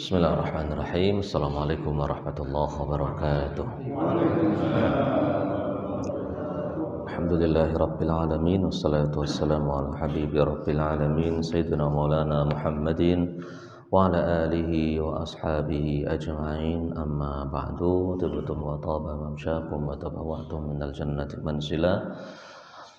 Bismillahirrahmanirrahim. Assalamualaikum warahmatullahi wabarakatuh. Alhamdulillahi rabbil alamin, wassalatu wassalamu ala habibi rabbil alamin, sayyidina maulana Muhammadin wa ala alihi wa ashabihi ajma'in. Amma ba'du, tibtum wa taba mamsyakum wa tabawwa'tum minal jannati manzila.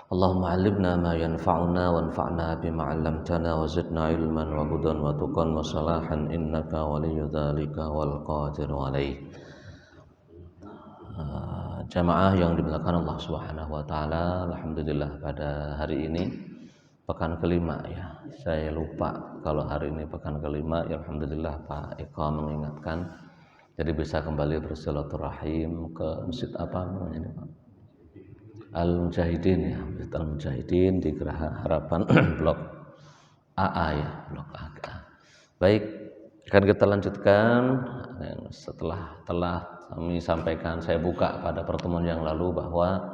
Allahumma 'allimna ma yanfa'una wanfa'na bima 'allamtana wa zidna ilman wa hudan wa tuqan wa salahan innaka waliyyu dzalika wal qadiru 'alaih. Jamaah yang dimuliakan Allah Subhanahu wa taala, alhamdulillah pada hari ini pekan kelima ya. Saya lupa kalau hari ini pekan kelima, ya alhamdulillah Pak Eko mengingatkan. Jadi bisa kembali bersilaturahim ke masjid apa namanya ini Pak? Al-Mujahidin ya, Al-Mujahidin di Geraha Harapan Blok AA ya, Blok AA. Baik, akan kita lanjutkan setelah kami sampaikan, saya buka pada pertemuan yang lalu bahwa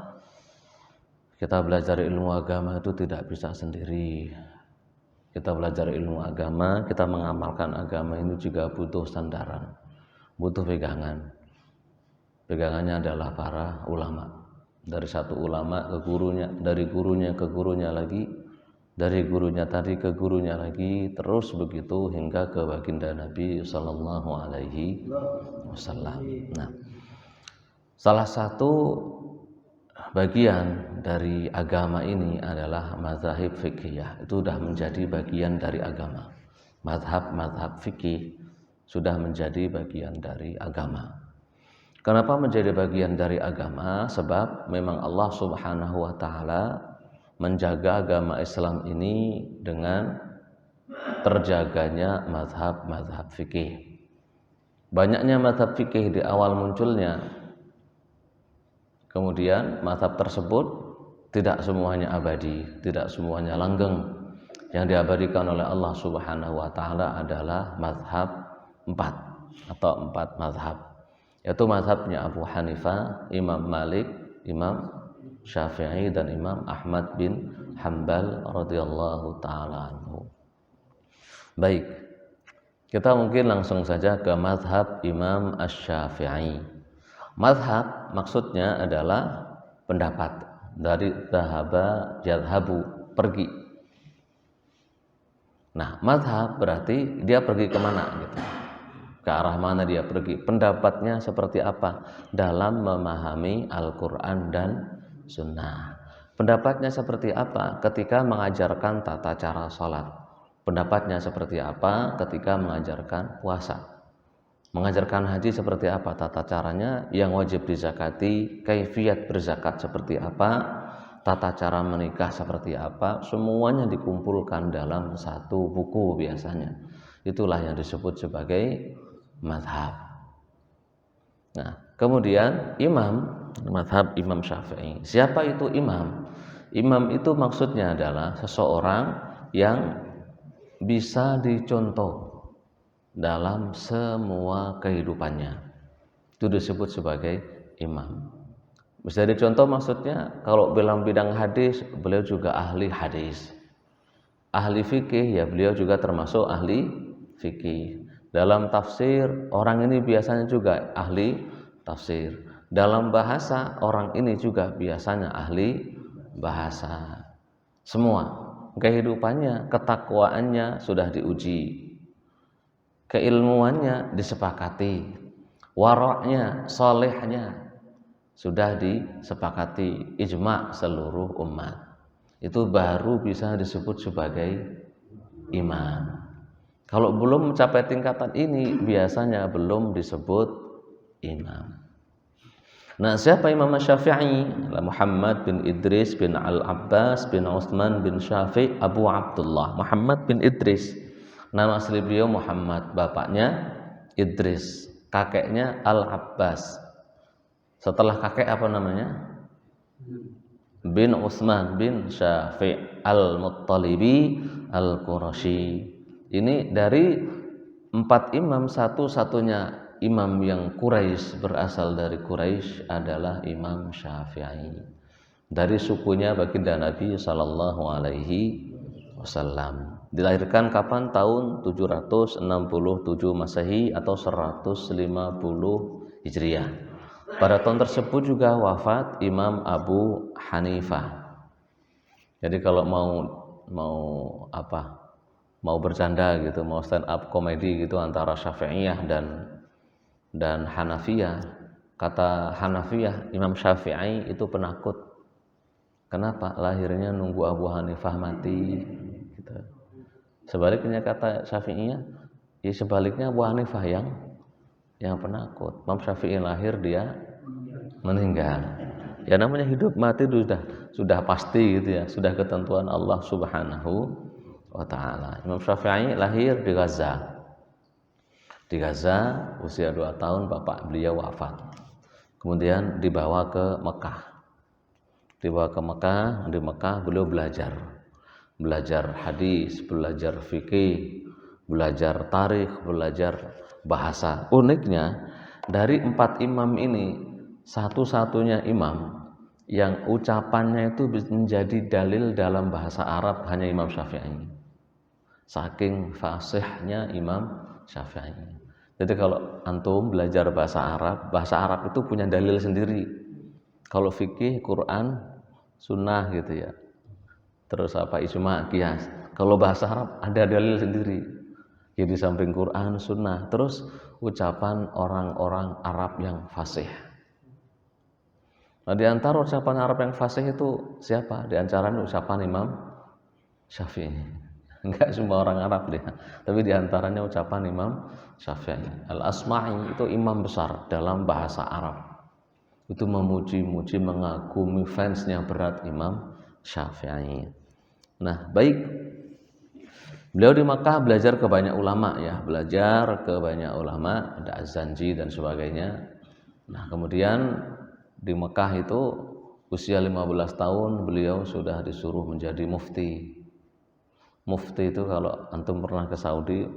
kita belajar ilmu agama itu tidak bisa sendiri. Kita belajar ilmu agama, kita mengamalkan agama ini juga butuh sandaran, butuh pegangan. Pegangannya adalah para ulama. Dari satu ulama ke gurunya, dari gurunya ke gurunya lagi, dari gurunya tadi ke gurunya lagi, terus begitu hingga ke baginda Nabi Sallallahu Alaihi Wasallam. Nah, salah satu bagian dari agama ini adalah mazhab fikih. Itu sudah menjadi bagian dari agama. Mazhab fikih sudah menjadi bagian dari agama. Kenapa menjadi bagian dari agama? Sebab memang Allah Subhanahu wa taala menjaga agama Islam ini dengan terjaganya mazhab fikih. Banyaknya mazhab fikih di awal munculnya. Kemudian mazhab tersebut tidak semuanya abadi, tidak semuanya langgeng. Yang diabadikan oleh Allah Subhanahu wa taala adalah mazhab 4 mazhab. Yaitu mazhabnya Abu Hanifah, Imam Malik, Imam Syafi'i dan Imam Ahmad bin Hanbal radhiyallahu taala anhu. Baik, kita mungkin langsung saja ke mazhab Imam Asy-Syafi'i. Mazhab maksudnya adalah pendapat, dari dhahaba yadhhabu, pergi. Nah, mazhab berarti dia pergi kemana gitu. Ke arah mana dia pergi, pendapatnya seperti apa dalam memahami Al-Quran dan Sunnah. Pendapatnya seperti apa ketika mengajarkan tata cara sholat. Pendapatnya seperti apa ketika mengajarkan puasa. Mengajarkan haji seperti apa tata caranya, yang wajib dizakati, kaifiyat berzakat seperti apa, tata cara menikah seperti apa, semuanya dikumpulkan dalam satu buku biasanya. Itulah yang disebut sebagai mazhab. Nah, kemudian mazhab Imam Syafi'i. Siapa itu imam? Imam itu maksudnya adalah seseorang yang bisa dicontoh dalam semua kehidupannya. Itu disebut sebagai imam. Bisa dicontoh maksudnya kalau dalam bidang hadis, beliau juga ahli hadis. Ahli fikih, ya beliau juga termasuk ahli fikih. Dalam tafsir, orang ini biasanya juga ahli tafsir. Dalam bahasa, orang ini juga biasanya ahli bahasa. Semua kehidupannya, ketakwaannya sudah diuji, keilmuannya disepakati, waraknya, solehnya sudah disepakati, ijma' seluruh umat. Itu baru bisa disebut sebagai imam. Kalau belum mencapai tingkatan ini, biasanya belum disebut imam. Nah, siapa Imam Syafi'i? Muhammad bin Idris bin Al-Abbas bin Utsman bin Syafi' Abu Abdullah. Muhammad bin Idris. Nama asli beliau Muhammad, bapaknya Idris, kakeknya Al-Abbas. Setelah kakek apa namanya? Bin Utsman bin Syafi' Al-Muttalibi Al-Qurasyi. Ini dari 4 imam, satu-satunya imam yang Quraisy, berasal dari Quraisy adalah Imam Syafi'i. Dari sukunya baginda Nabi Sallallahu Alaihi Wasallam. Dilahirkan kapan? Tahun 767 Masehi atau 150 Hijriah. Pada tahun tersebut juga wafat Imam Abu Hanifah. Jadi kalau mau bercanda gitu, mau stand up komedi gitu antara Syafi'iyah dan Hanafiyah. Kata Hanafiyah, Imam Syafi'i itu penakut. Kenapa? Lahirnya nunggu Abu Hanifah mati gitu. Sebaliknya kata Syafi'iyah, ya sebaliknya Abu Hanifah yang penakut. Imam Syafi'i lahir, dia meninggal. Ya namanya hidup mati itu sudah pasti gitu ya, sudah ketentuan Allah Subhanahu wa taala. Imam Syafi'i lahir di Gaza. Di Gaza usia 2 tahun bapak beliau wafat. Kemudian dibawa ke Mekah. Di Mekah beliau belajar hadis, belajar fikih, belajar tarikh, belajar bahasa. Uniknya dari 4 imam ini satu-satunya imam yang ucapannya itu menjadi dalil dalam bahasa Arab hanya Imam Syafi'i. Saking fasihnya Imam Syafi'i. Jadi kalau antum belajar bahasa Arab itu punya dalil sendiri. Kalau fikih, Quran, sunnah gitu ya. Terus ijma, qiyas. Kalau bahasa Arab ada dalil sendiri. Jadi di samping Quran, sunnah, terus ucapan orang-orang Arab yang fasih. Nah, di antara ucapan Arab yang fasih itu siapa? Di antaranya ucapan Imam Syafi'i. Enggak semua orang Arab dia, tapi di antaranya ucapan Imam Syafi'i. Al-Asma'i itu imam besar dalam bahasa Arab. Itu memuji-muji, mengagumi, fansnya berat Imam Syafi'i. Nah, baik. Beliau di Makkah belajar ke banyak ulama ya, ada Az-Zanji dan sebagainya. Nah, kemudian di Mekah itu usia 15 tahun beliau sudah disuruh menjadi mufti. Mufti itu kalau antum pernah ke Saudi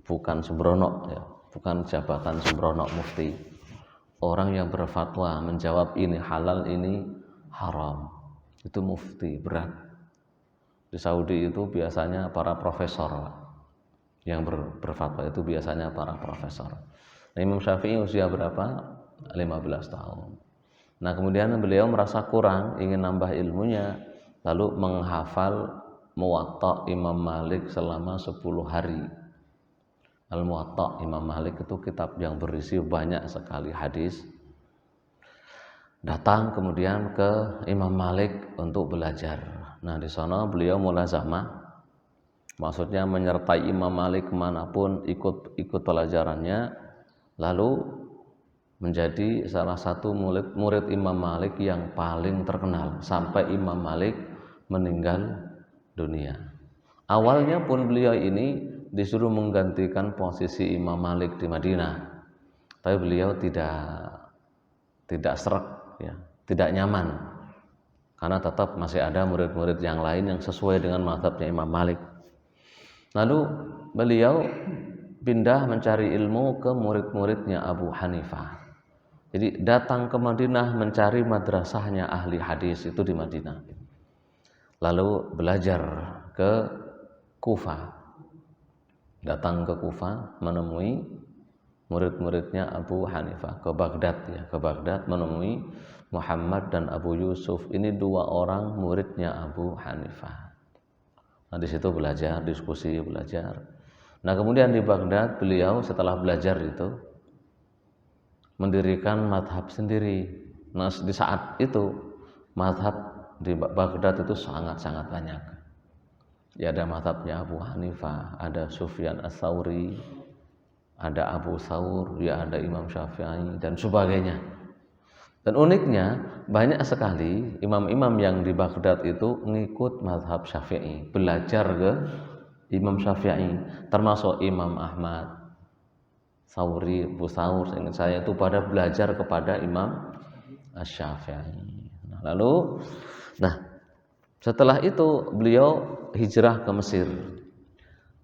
bukan sembrono ya, bukan jabatan sembrono mufti. Orang yang berfatwa menjawab ini halal, ini haram. Itu mufti, berat. Di Saudi itu biasanya para profesor yang berfatwa itu biasanya para profesor. Nah, Imam Syafi'i usia berapa? 15 tahun. Nah, kemudian beliau merasa kurang, ingin nambah ilmunya, lalu menghafal Muwatta Imam Malik selama 10 hari. Al-Muwatta Imam Malik itu kitab yang berisi banyak sekali hadis. Datang kemudian ke Imam Malik untuk belajar. Nah, di sana beliau mulazamah, maksudnya menyertai Imam Malik kemanapun, ikut pelajarannya, lalu menjadi salah satu murid Imam Malik yang paling terkenal sampai Imam Malik meninggal dunia. Awalnya pun beliau ini disuruh menggantikan posisi Imam Malik di Madinah, tapi beliau tidak sreg ya, tidak nyaman. Karena tetap masih ada murid-murid yang lain yang sesuai dengan mazhabnya Imam Malik. Lalu beliau pindah mencari ilmu ke murid-muridnya Abu Hanifah. Jadi datang ke Madinah mencari madrasahnya ahli hadis itu di Madinah. Lalu belajar ke Kufah. Datang ke Kufah menemui murid-muridnya Abu Hanifah, ke Baghdad menemui Muhammad dan Abu Yusuf. Ini 2 orang muridnya Abu Hanifah. Nah, di situ belajar, diskusi, belajar. Nah, kemudian di Baghdad beliau setelah belajar itu mendirikan madhab sendiri. Nah, di saat itu madhab di Baghdad itu sangat-sangat banyak. Ya, ada madhabnya Abu Hanifah, ada Sufyan Ats-Tsauri, ada Abu Thawr, ya ada Imam Syafi'i dan sebagainya. Dan uniknya banyak sekali imam-imam yang di Baghdad itu ngikut mazhab Syafi'i, belajar ke Imam Syafi'i, termasuk Imam Ahmad, Thawri, Abu Thawr, ingat saya itu pada belajar kepada Imam Asy-Syafi'i. Nah, setelah itu beliau hijrah ke Mesir.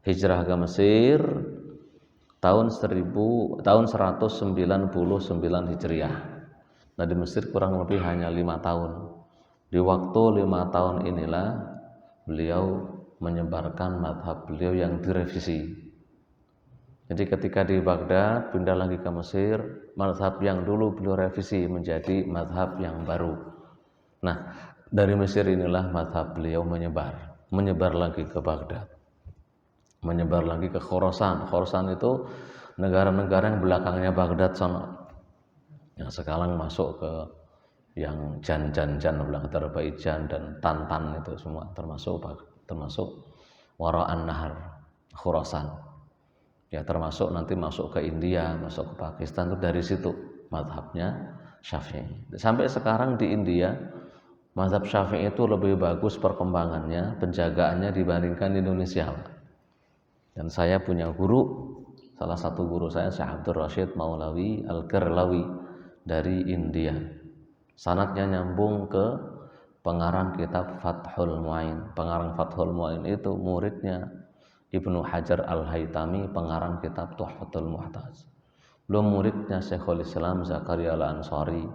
Hijrah ke Mesir tahun 199 Hijriah. Nah, di Mesir kurang lebih hanya 5 tahun. Di waktu 5 tahun inilah beliau menyebarkan madhab beliau yang direvisi. Jadi ketika di Baghdad pindah lagi ke Mesir, madhab yang dulu beliau revisi menjadi madhab yang baru. Nah, dari Mesir inilah madhab beliau menyebar lagi ke Baghdad, menyebar lagi ke Khorasan. Khorasan itu negara-negara yang belakangnya Baghdad sana, yang sekarang masuk ke yang Jan bilang Azerbaijan dan Tantan itu semua termasuk Wara'an Nahar, Khorasan. Ya termasuk nanti masuk ke India, masuk ke Pakistan, itu dari situ mazhabnya Syafi'i. Sampai sekarang di India mazhab Syafi'i itu lebih bagus perkembangannya, penjagaannya dibandingkan di Indonesia. Dan saya punya guru, salah satu guru saya Syekh Abdul Rashid Maulawi Al-Garlawi dari India. Sanadnya nyambung ke pengarang kitab Fathul Mu'in. Pengarang Fathul Mu'in itu muridnya Ibnu Hajar Al-Haytami, pengarang kitab Tuhfatul Muhtaj. Belum muridnya Syekhul Islam Zakaria Al-Ansari.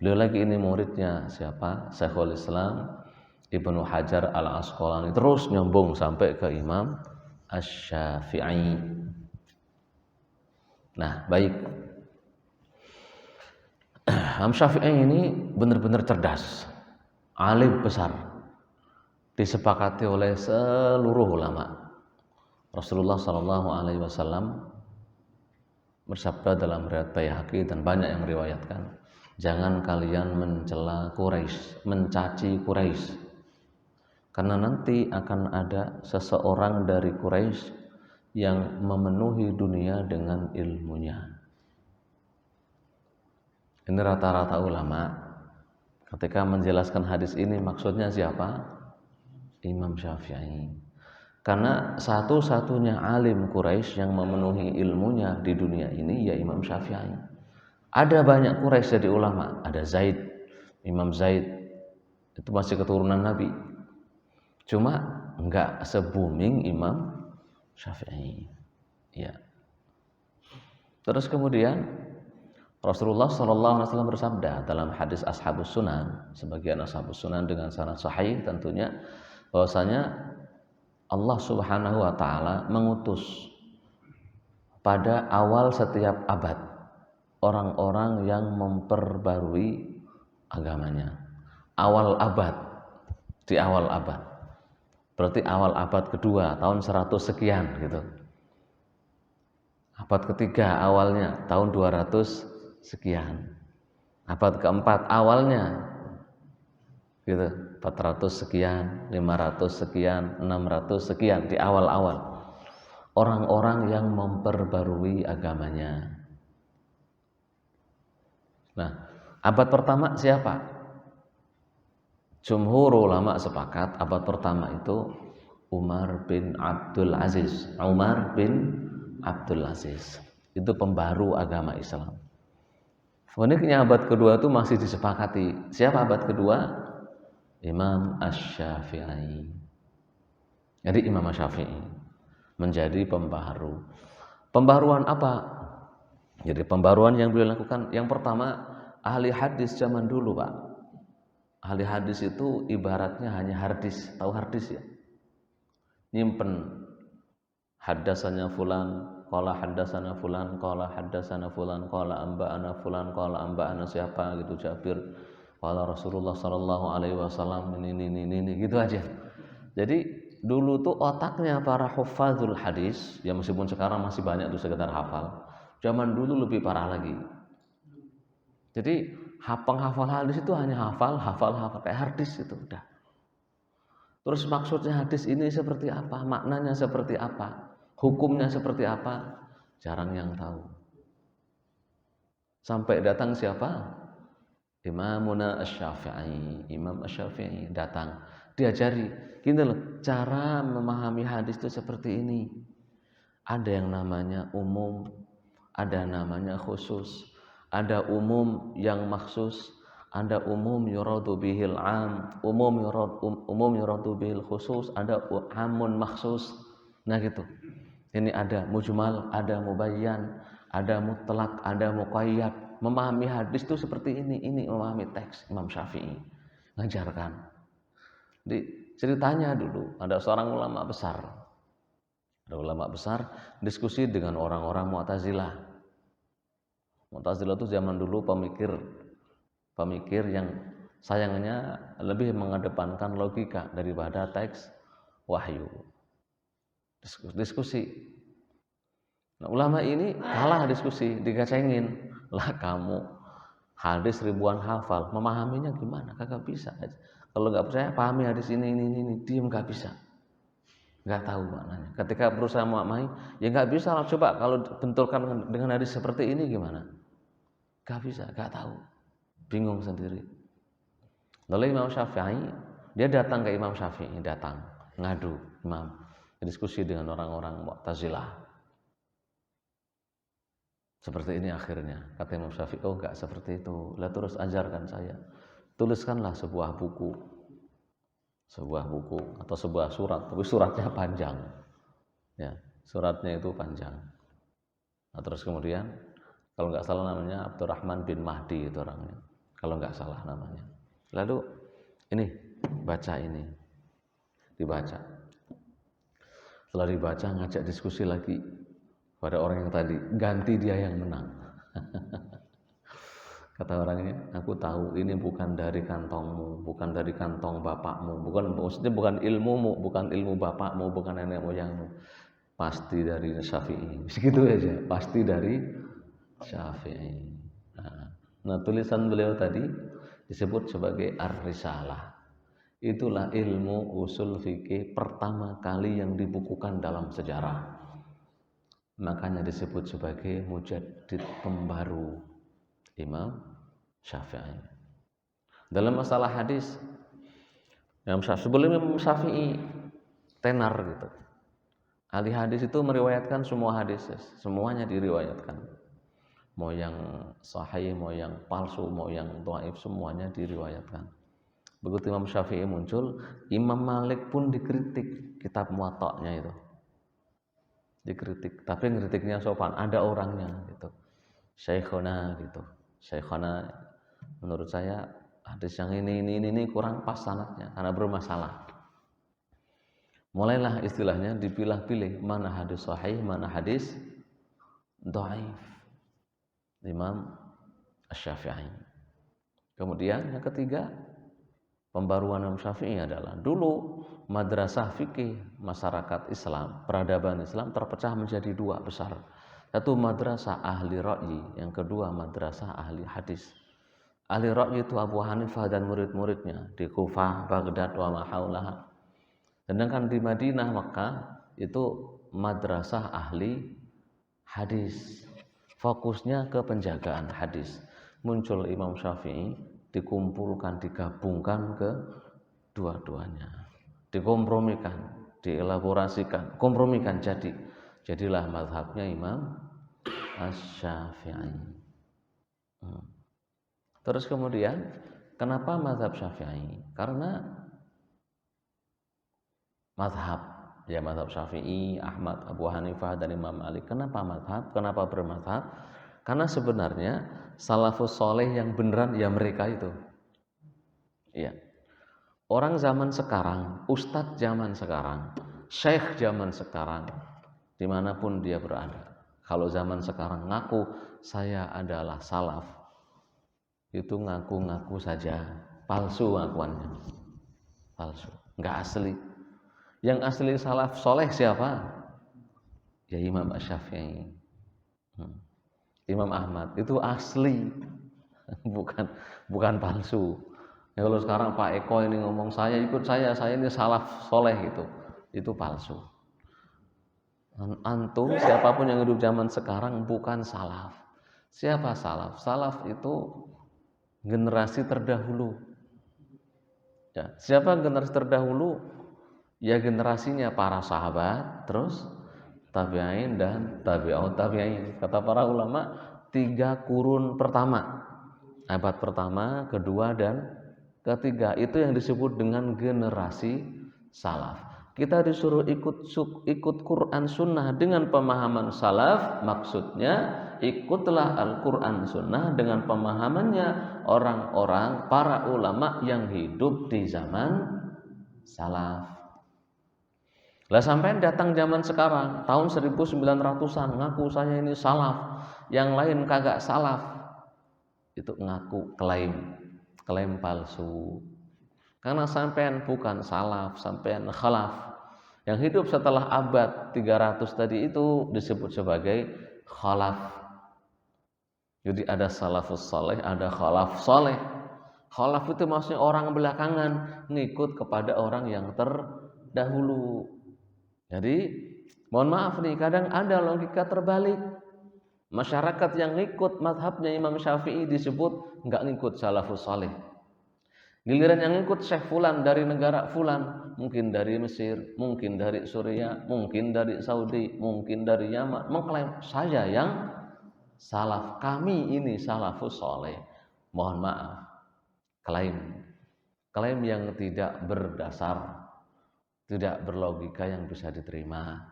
Beliau lagi ini muridnya siapa? Syekhul Islam Ibnu Hajar Al-Asqalani. Terus nyambung sampai ke Imam Asy-Syafi'i. Nah, baik. Imam Syafi'i ini benar-benar cerdas, alim besar, disepakati oleh seluruh ulama. Rasulullah SAW bersabda dalam riwayat Baihaqi dan banyak yang meriwayatkan, jangan kalian mencela Quraisy, mencaci Quraisy, karena nanti akan ada seseorang dari Quraisy yang memenuhi dunia dengan ilmunya. Ini rata-rata ulama ketika menjelaskan hadis ini maksudnya siapa? Imam Syafi'i. Karena satu-satunya alim Quraisy yang memenuhi ilmunya di dunia ini ya Imam Syafi'i. Ada banyak Quraisy jadi ulama, ada Zaid, Imam Zaid itu masih keturunan Nabi. Cuma enggak se-booming Imam Syafi'i. Ya. Terus kemudian Rasulullah SAW bersabda dalam hadis Ashabus Sunan, sebagian Ashabus Sunan dengan sanad sahih tentunya, bahwasanya Allah Subhanahu wa Ta'ala mengutus pada awal setiap abad orang-orang yang memperbarui agamanya. Awal abad, di awal abad, berarti awal abad kedua tahun 100 sekian gitu. Abad ketiga awalnya tahun 200 sekian. Abad keempat awalnya gitu, 400 sekian, 500 sekian, 600 sekian, di awal-awal orang-orang yang memperbarui agamanya. Nah, abad pertama siapa? Jumhur ulama sepakat abad pertama itu Umar bin Abdul Aziz. Umar bin Abdul Aziz itu pembaru agama Islam. Uniknya abad kedua itu masih disepakati. Siapa abad kedua? Imam Asy-Syafi'i. Jadi Imam Asy-Syafi'i menjadi pembaharu. Pembaruan apa? Jadi pembaruan yang beliau lakukan, yang pertama ahli hadis zaman dulu, Pak. Ahli hadis itu ibaratnya hanya hardis, tahu hardis ya? Nyimpen haddatsana fulan, qala haddatsana fulan, qala haddatsana fulan, qala amba'ana fulan, qala amba'ana siapa gitu, Jabir. Qala Rasulullah sallallahu alaihi wasallam ini gitu aja. Jadi dulu tuh otaknya para huffazul hadis, ya meskipun sekarang masih banyak tuh sekedar hafal. Zaman dulu lebih parah lagi. Jadi penghafal hadis itu hanya hafal kayak hadis itu udah. Terus maksudnya hadis ini seperti apa, maknanya seperti apa, hukumnya seperti apa, jarang yang tahu. Sampai datang siapa? Imamuna Asy-Syafi'i, Imam Asy-Syafi'i datang, diajari, gini loh, cara memahami hadis itu seperti ini. Ada yang namanya umum, ada namanya khusus, ada umum yang maksus, ada umum yuradu bihil am, umum yuradu bihil khusus, ada amun maksus. Nah gitu. Ini ada mujmal, ada mubayyan, ada mutlak, ada muqayyad. Memahami hadis itu seperti ini memahami teks Imam Syafi'i ngajarkan. Jadi ceritanya dulu ada seorang ulama besar. Ada ulama besar diskusi dengan orang-orang Mu'tazilah. Mu'tazilah itu zaman dulu pemikir yang sayangnya lebih mengedepankan logika daripada teks wahyu. Diskusi. Nah, ulama ini kalah diskusi, digacengin. Lah kamu hadis ribuan hafal, memahaminya gimana? Kagak bisa. Kalau nggak percaya, pahami hadis ini, diem nggak bisa. Nggak tahu maknanya. Ketika berusaha memahami, ya nggak bisa lah. Coba kalau benturkan dengan hadis seperti ini gimana? Nggak bisa, nggak tahu. Bingung sendiri. Lalu Imam Syafi'i, dia datang ke Imam Syafi'i, ngadu, Imam, diskusi dengan orang-orang Mu'tazilah. Seperti ini akhirnya, kata Imam Syafi'i, oh nggak seperti itu. Lah terus ajarkan saya. Tuliskanlah sebuah buku atau sebuah surat, tapi suratnya panjang. Ya, suratnya itu panjang. Nah, terus kemudian kalau nggak salah namanya Abdurrahman bin Mahdi itu orangnya. Kalau nggak salah namanya. Lalu ini baca ini, dibaca. Setelah dibaca ngajak diskusi lagi pada orang yang tadi, ganti dia yang menang. Kata orangnya, aku tahu ini bukan dari kantongmu, bukan dari kantong bapakmu, maksudnya bukan ilmumu, bukan ilmu bapakmu, bukan nenek moyangmu, pasti dari Syafi'i. Segitu aja, pasti dari Syafi'i. Nah, tulisan beliau tadi disebut sebagai Ar-Risalah. Itulah ilmu usul fikih pertama kali yang dibukukan dalam sejarah. Makanya disebut sebagai mujaddid pembaru Imam Syafi'i. Dalam masalah hadis, sebelum Imam Syafi'i tenar gitu. Ahli hadis itu meriwayatkan semua hadis, semuanya diriwayatkan. Mau yang sahih, mau yang palsu, mau yang dhaif, semuanya diriwayatkan. Begitu Imam Syafi'i muncul, Imam Malik pun dikritik kitab Muwatta'nya itu. Dikritik, tapi kritiknya sopan, ada orangnya gitu. Syekhona gitu. Syekhona, menurut saya hadis yang ini kurang pas sanadnya karena bermasalah. Mulailah istilahnya dipilah-pilih mana hadis sahih, mana hadis dhaif. Imam Asy-Syafi'i. Kemudian yang ketiga, pembaruan Imam Syafi'i adalah dulu madrasah fikih masyarakat Islam, peradaban Islam terpecah menjadi dua besar. Satu madrasah ahli ra'yi, yang kedua madrasah ahli hadis. Ahli ra'yi itu Abu Hanifah dan murid-muridnya di Kufah, Baghdad, wa ma haulaha. Sedangkan di Madinah, Makkah itu madrasah ahli hadis. Fokusnya ke penjagaan hadis. Muncul Imam Syafi'i, dikumpulkan, digabungkan ke dua-duanya. Dikompromikan, dielaborasikan, kompromikan jadilah mazhabnya Imam Asy-Syafi'i. Terus kemudian kenapa mazhab Syafi'i? Karena mazhab Syafi'i, Ahmad, Abu Hanifah dan Imam Malik. Kenapa mazhab? Kenapa bermazhab? Karena sebenarnya salafus soleh yang beneran ya mereka itu. Iya. Orang zaman sekarang, ustadz zaman sekarang, syekh zaman sekarang, dimanapun dia berada. Kalau zaman sekarang ngaku saya adalah salaf, itu ngaku-ngaku saja, palsu ngakuannya, palsu, nggak asli. Yang asli salaf soleh siapa? Ya Imam Asy-Syafi'i, Imam Ahmad, itu asli, bukan palsu. Ya, kalau sekarang Pak Eko ini ngomong saya ikut saya ini salaf soleh gitu, itu palsu. Antum siapapun yang hidup zaman sekarang bukan salaf. Siapa salaf? Salaf itu generasi terdahulu. Ya, siapa generasi terdahulu? Ya generasinya para sahabat, terus tabi'in dan tabi'ut tabi'in. Kata para ulama 3 kurun pertama, abad pertama, kedua dan ketiga, itu yang disebut dengan generasi salaf. Kita disuruh ikut Quran Sunnah dengan pemahaman salaf, maksudnya ikutlah Al-Quran Sunnah dengan pemahamannya orang-orang para ulama yang hidup di zaman salaf. Lah sampai datang zaman sekarang, tahun 1900-an ngaku saya ini salaf, yang lain kagak salaf. Itu ngaku klaim palsu. Karena sampean bukan salaf, sampean khalaf. Yang hidup setelah abad 300 tadi itu disebut sebagai khalaf. Jadi ada salafus saleh, ada khalaf saleh. Khalaf itu maksudnya orang belakangan ngikut kepada orang yang terdahulu. Jadi mohon maaf nih, kadang ada logika terbalik. Masyarakat yang ngikut mazhabnya Imam Syafi'i disebut nggak ngikut salafus saleh. Giliran yang ngikut Syekh Fulan dari negara Fulan, mungkin dari Mesir, mungkin dari Suriah, mungkin dari Saudi, mungkin dari Yaman, mengklaim saya yang salaf, kami ini salafus saleh. Mohon maaf, klaim yang tidak berdasar, tidak berlogika yang bisa diterima.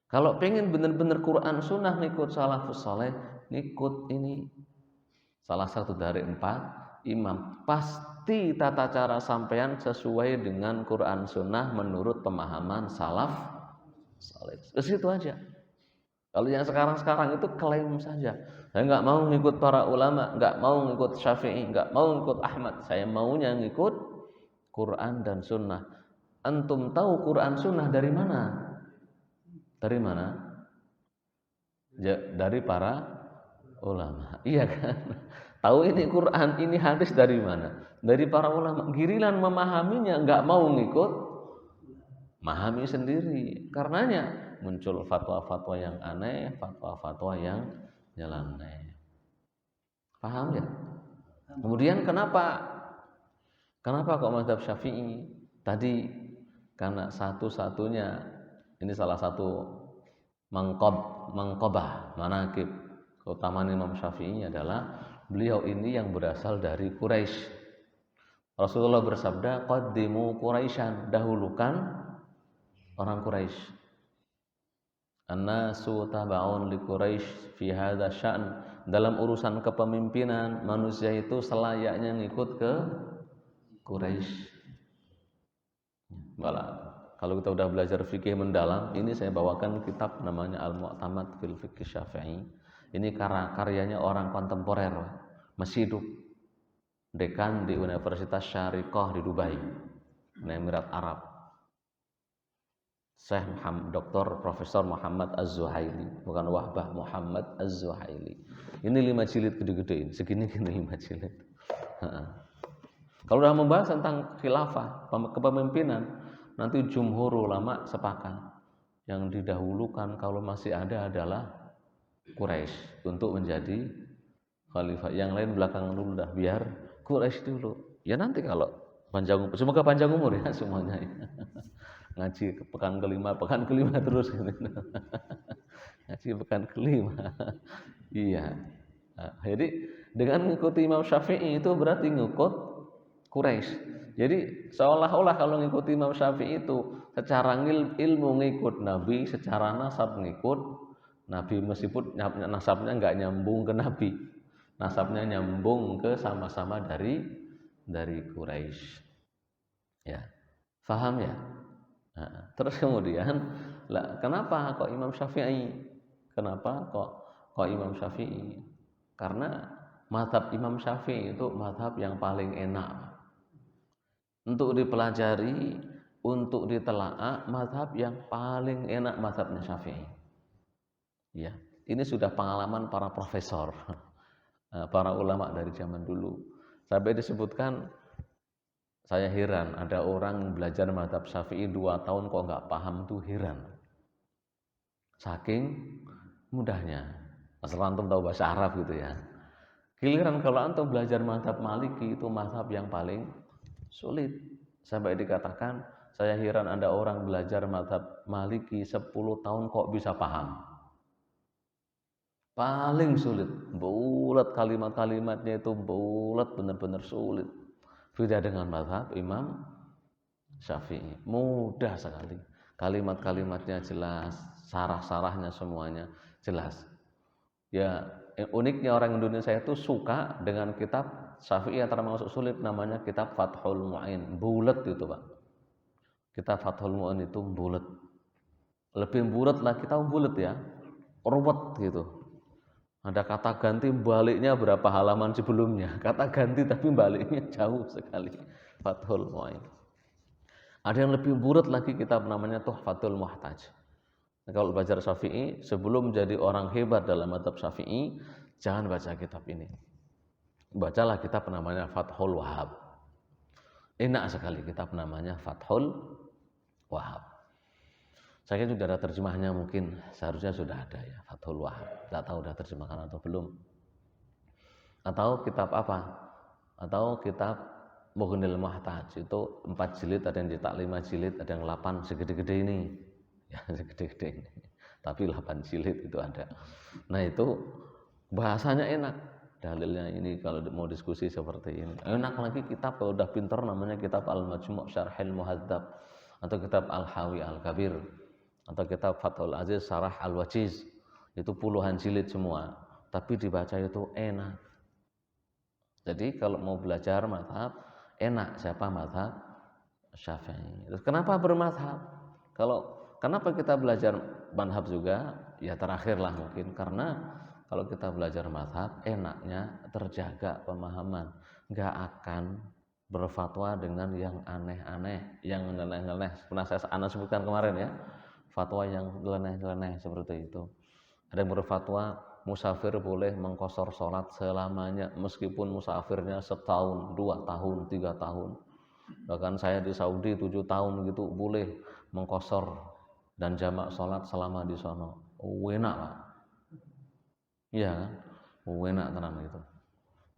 Kalau pengen benar-benar Quran Sunnah ngikut salafus saleh, ngikut ini salah satu dari 4 imam, pasti tata cara sampean sesuai dengan Quran Sunnah menurut pemahaman salaf saleh. Ke situ aja. Kalau yang sekarang itu klaim saja. Saya nggak mau ngikut para ulama, nggak mau ngikut Syafi'i, nggak mau ngikut Ahmad. Saya maunya ngikut Quran dan Sunnah. Antum tahu Quran Sunnah dari mana? Dari mana? Dari para ulama. Iya kan? Tahu ini Quran, ini hadis dari mana? Dari para ulama. Giliran memahaminya nggak mau ngikut, memahami sendiri. Karenanya muncul fatwa-fatwa yang aneh, fatwa-fatwa yang nyeleneh. Paham ya? Kemudian kenapa kok mazhab Syafi'i? Tadi karena satu-satunya, ini salah satu mangqabah manaqib keutamaan Imam Syafi'i adalah beliau ini yang berasal dari Quraisy. Rasulullah bersabda, qaddimu Quraisyan, dahulukan orang Quraisy. An-nasu taba'un li Quraisy fi hadza sya'n. Dalam urusan kepemimpinan, manusia itu selayaknya ngikut ke Quraisy. Malah kalau kita udah belajar fikih mendalam, ini saya bawakan kitab namanya Al-Mu'tamad fil Fiqh Syafi'i. Ini karyanya orang kontemporer, masih hidup, dekan di Universitas Syariqah di Dubai, Emirat Arab, Syekh Dr. Profesor Muhammad Az-Zuhaili, bukan Wahbah, Muhammad Az-Zuhaili. Ini 5 jilid gede-gede, segini 5 jilid. Kalau udah membahas tentang khilafah, kepemimpinan, nanti jumhur ulama sepakat yang didahulukan kalau masih ada adalah Quraisy untuk menjadi khalifah. Yang lain belakangan dulu dah, biar Quraisy dulu. Ya nanti kalau panjang, semoga panjang umur ya semuanya. Ngaji pekan kelima terus gitu. Ngaji pekan kelima. Iya. Nah, jadi dengan mengikuti Imam Syafi'i itu berarti ngikut Quraisy. Jadi seolah-olah kalau ngikuti Imam Syafi'i itu secara ilmu ngikut Nabi, secara nasab ngikut Nabi, meskipun nasabnya nggak nyambung ke Nabi, nasabnya nyambung ke sama-sama dari Quraisy. Ya, paham ya? Nah, terus kemudian, kenapa kok Imam Syafi'i? Kenapa kok Imam Syafi'i? Karena mazhab Imam Syafi'i itu mazhab yang paling enak untuk dipelajari, untuk ditelaah, mazhab yang paling enak mazhabnya Syafi'i. Ya, ini sudah pengalaman para profesor, para ulama dari zaman dulu. Sampai disebutkan, saya heran ada orang belajar mazhab Syafi'i 2 tahun kok nggak paham, tuh heran. Saking mudahnya. Asal antum tahu bahasa Arab gitu ya. Giliran kalau antum belajar mazhab Maliki, itu mazhab yang paling sulit. Sampai dikatakan, saya heran ada orang belajar mazhab Maliki 10 tahun kok bisa paham. Paling sulit, bulat kalimat-kalimatnya itu bulat, benar-benar sulit. Beda dengan mazhab Imam Syafi'i, mudah sekali. Kalimat-kalimatnya jelas, sarah-sarahnya semuanya jelas. Ya, uniknya orang Indonesia itu suka dengan kitab Syafi'i yang termasuk sulit, namanya kitab Fathul Mu'in. Bulat itu, Pak. Kita Fathul Mu'in itu bulat. Lebih bulat lah, kita bulat ya. Ruwet gitu. Ada kata ganti baliknya berapa halaman sebelumnya. Kata ganti tapi baliknya jauh sekali. Fathul Mu'in. Ada yang lebih bulat lagi kitab namanya Tuhfatul Muhtaj. Nah, kalau belajar Syafi'i, sebelum menjadi orang hebat dalam mazhab Syafi'i, jangan baca kitab ini. Bacalah kitab namanya Fathul Wahhab. Enak sekali kitab namanya Fathul Wahhab. Saya sudah ada terjemahnya, mungkin seharusnya sudah ada ya, Fathul Wahhab. Tidak tahu sudah terjemahkan atau belum. Atau kitab apa? Atau kitab Mughnil Muhtaj, itu 4 jilid, ada yang cetak 5 jilid, ada yang 8 segede-gede ini. Ya, segede-gede ini. Tapi 8 jilid itu ada. Nah, itu bahasanya enak. Dalilnya ini kalau mau diskusi seperti ini. Enak lagi kitab kalau udah pinter namanya kitab Al-Majmu' Syarhil Muhadzab atau kitab Al-Hawi Al-Kabir atau kitab Fathul Aziz Syarah Al-Wajiz. Itu puluhan jilid semua, tapi dibaca itu enak. Jadi kalau mau belajar mazhab enak, siapa mazhab Syafi'i. Terus kenapa bermazhab? Kenapa kita belajar mazhab juga? Ya terakhirlah mungkin karena kalau kita belajar mazhab enaknya terjaga pemahaman, nggak akan berfatwa dengan yang aneh-aneh, yang nyeleneh-nyeleneh. Pernah saya sebutkan kemarin ya, fatwa yang nyeleneh-nyeleneh seperti itu. Ada yang berfatwa musafir boleh mengqashar sholat selamanya meskipun musafirnya setahun, 2 tahun, 3 tahun. Bahkan saya di Saudi 7 tahun gitu boleh mengqashar dan jamak sholat selama di sono. Enak Pak. Iya, enak tenan gitu.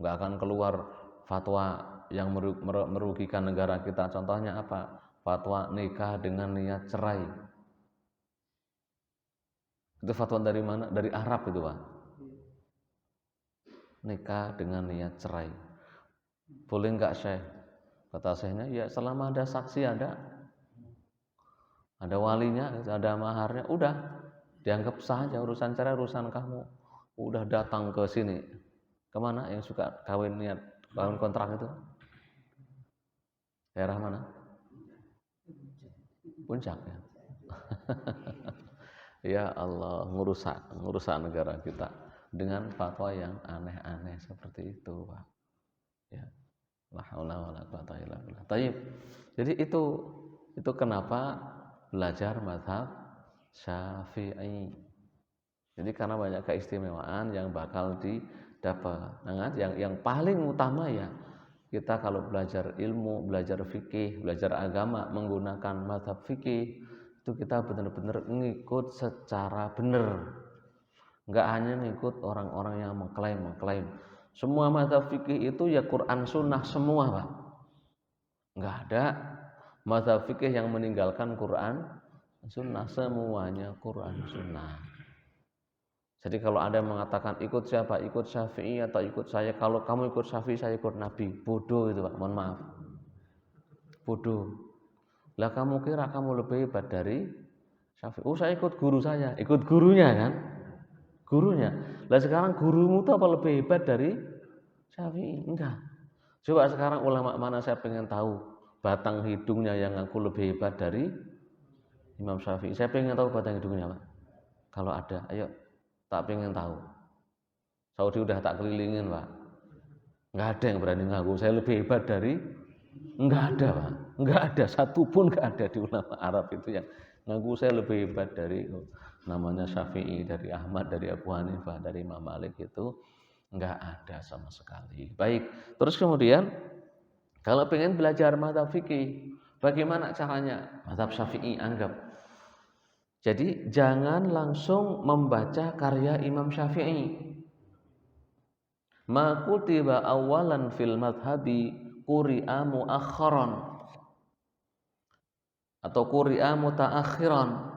Nggak akan keluar fatwa yang merugikan negara kita. Contohnya apa? Fatwa nikah dengan niat cerai. Itu fatwa dari mana? Dari Arab itu Pak. Nikah dengan niat cerai. Boleh enggak Syekh? Kata Syekhnya, ya selama ada saksi, ada walinya, ada maharnya, udah dianggap sah aja. Urusan cerai urusan kamu. Udah datang ke sini. Kemana yang suka kawin niat, kawin kontrak itu? Daerah mana? Puncak ya. Ya Allah, ngerusak negara kita dengan fatwa yang aneh-aneh seperti itu, Pak. Ya. La haula wala quwata illa billah. Taib. Jadi itu kenapa belajar mazhab Syafi'i. Jadi karena banyak keistimewaan yang bakal didapat. Nah, yang paling utama ya kita kalau belajar ilmu, belajar fikih, belajar agama menggunakan mazhab fikih, itu kita benar-benar ngikut secara benar. Enggak hanya ngikut orang-orang yang mengklaim. Semua mazhab fikih itu ya Quran Sunnah semua, Pak. Enggak ada mazhab fikih yang meninggalkan Quran Sunnah, semuanya Quran Sunnah. Jadi kalau ada yang mengatakan ikut siapa, ikut Syafi'i atau ikut saya, kalau kamu ikut Syafi'i saya ikut Nabi, bodoh itu Pak, mohon maaf, bodoh. Lah kamu kira kamu lebih hebat dari Syafi'i? Oh saya ikut guru saya, ikut gurunya kan, gurunya. Lah sekarang gurumu itu apa lebih hebat dari Syafi'i? Enggak. Coba sekarang ulama mana saya pengen tahu batang hidungnya yang aku lebih hebat dari Imam Syafi'i. Saya pengen tahu batang hidungnya Pak. Kalau ada, ayo. Tak pengen tahu. Saudi udah tak kelilingin Pak. Enggak ada yang berani ngaku saya lebih hebat dari. Enggak ada Pak. Enggak ada, satu pun enggak ada di ulama Arab itu yang ngaku saya lebih hebat dari namanya Syafi'i, dari Ahmad, dari Abu Hanifah, dari Imam Malik itu enggak ada sama sekali. Baik, terus kemudian kalau pengen belajar mazhab fikih, bagaimana caranya? Mazhab Syafi'i anggap. Jadi jangan langsung membaca karya Imam Syafi'i. Ma kutiba awalan fil madhabi quri'a muakharan atau quri'a mutaakhiran.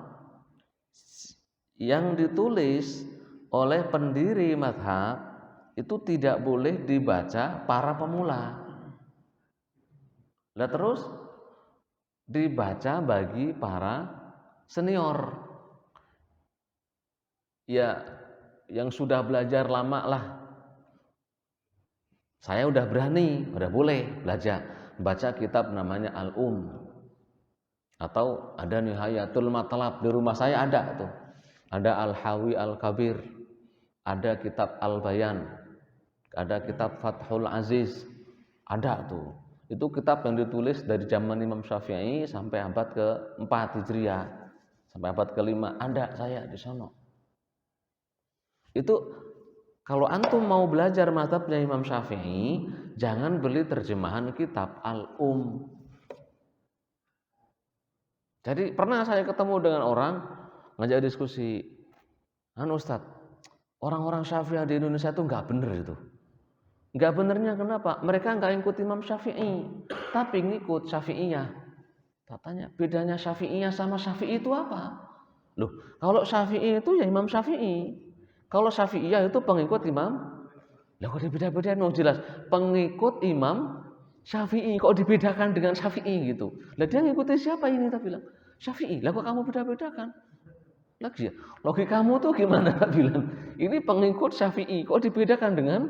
Yang ditulis oleh pendiri madhab itu tidak boleh dibaca para pemula. Lah terus dibaca bagi para senior, ya yang sudah belajar lama lah. Saya udah berani, udah boleh belajar baca kitab namanya Atau ada Nihayatul Matlab, di rumah saya ada tuh. Ada Al-Hawi Al-Kabir, ada kitab Al-Bayan, ada kitab Fathul Aziz, ada tuh. Itu kitab yang ditulis dari zaman Imam Syafi'i sampai abad ke-4 Hijriah, sampai abad ke-5, ada saya di sana. Itu kalau antum mau belajar mazhabnya Imam Syafi'i, jangan beli terjemahan kitab Al-Um. Jadi pernah saya ketemu dengan orang ngajak diskusi, Ustaz, orang-orang Syafi'i di Indonesia itu nggak bener itu. Nggak benernya kenapa? Mereka nggak ikut Imam Syafi'i, tapi ngikut Syafi'iyah. Katanya bedanya Syafi'iyah sama Syafi'i itu apa? Loh, kalau Syafi'i itu ya Imam Syafi'i. Kalau Syafi'iyah itu pengikut Imam. Lah kok dibeda-bedain? Oh jelas pengikut Imam Syafi'i, kok dibedakan dengan Syafi'i gitu. Lah dia ngikutin siapa ini? Tak bilang Syafi'i. Lah kok kamu beda-bedakan? Lagi ya, logikamu tuh gimana? Tak bilang ini pengikut Syafi'i, kok dibedakan dengan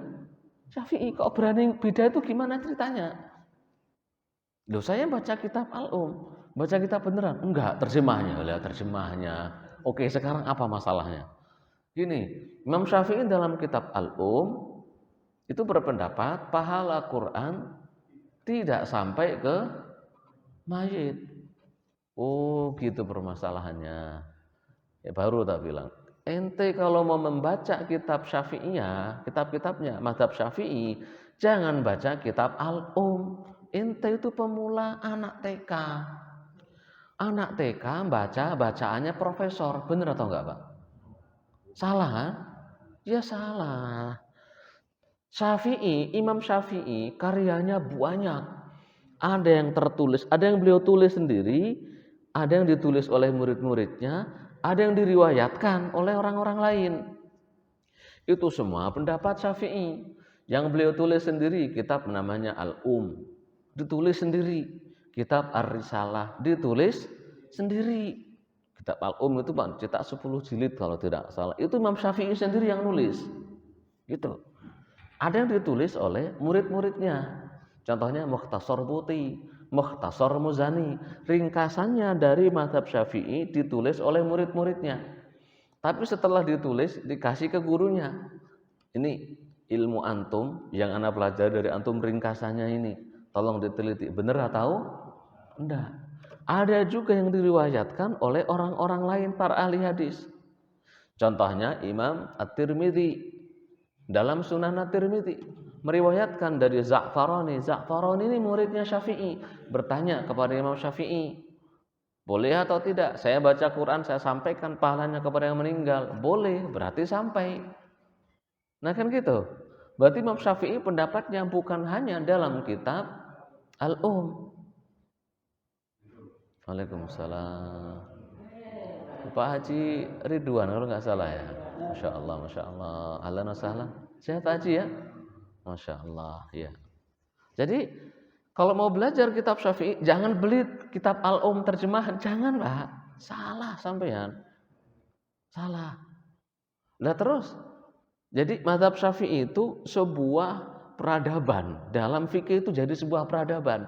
Syafi'i? Kok berani beda itu gimana ceritanya? Loh saya baca kitab Al-Um, baca kitab beneran? Enggak, terjemahnya. Lihat terjemahnya. Oke, sekarang apa masalahnya? Gini, Imam Syafi'i dalam kitab Al-Um itu berpendapat pahala Quran tidak sampai ke mayit. Oh gitu permasalahannya. Ya baru tak bilang, ente kalau mau membaca kitab Syafi'iyah, kitab-kitabnya mazhab Syafi'i, jangan baca kitab Al-Um. Ente itu pemula, anak TK. Anak TK bacaannya profesor, bener atau enggak Pak? Salah kan? Ya salah. Syafi'i, Imam Syafi'i karyanya banyak. Ada yang tertulis, ada yang beliau tulis sendiri, ada yang ditulis oleh murid-muridnya, ada yang diriwayatkan oleh orang-orang lain. Itu semua pendapat Syafi'i. Yang beliau tulis sendiri, kitab namanya Al-Um, ditulis sendiri. Kitab Ar-Risalah ditulis sendiri. Kitab Al-Um itu Pak cetak 10 jilid kalau tidak salah. Itu Imam Syafi'i sendiri yang nulis. Gitu. Ada yang ditulis oleh murid-muridnya. Contohnya Mukhtasar Buti, Mukhtasar Muzani. Ringkasannya dari mazhab Syafi'i ditulis oleh murid-muridnya. Tapi setelah ditulis dikasih ke gurunya. Ini ilmu antum yang ana pelajari dari antum ringkasannya ini. Tolong diteliti, benar atau enggak? Ada juga yang diriwayatkan oleh orang-orang lain para ahli hadis. Contohnya Imam At-Tirmidzi dalam Sunan At-Tirmidzi meriwayatkan dari Za'farani. Za'farani ini muridnya Syafi'i, bertanya kepada Imam Syafi'i, boleh atau tidak saya baca Quran saya sampaikan pahalanya kepada yang meninggal? Boleh, berarti sampai. Nah kan gitu. Berarti Imam Syafi'i pendapatnya bukan hanya dalam kitab Al-Um. Waalaikumsalam. Pak Haji Ridwan kalau nggak salah ya. Masya Allah, Masya Allah. Ahlan wa sahlan. Sehat Haji ya? Masya Allah ya. Jadi kalau mau belajar kitab Syafi'i, jangan beli kitab Al-Um terjemahan, jangan Pak. Salah sampean. Salah. Nah terus, jadi mazhab Syafi'i itu sebuah peradaban. Dalam fikih itu jadi sebuah peradaban.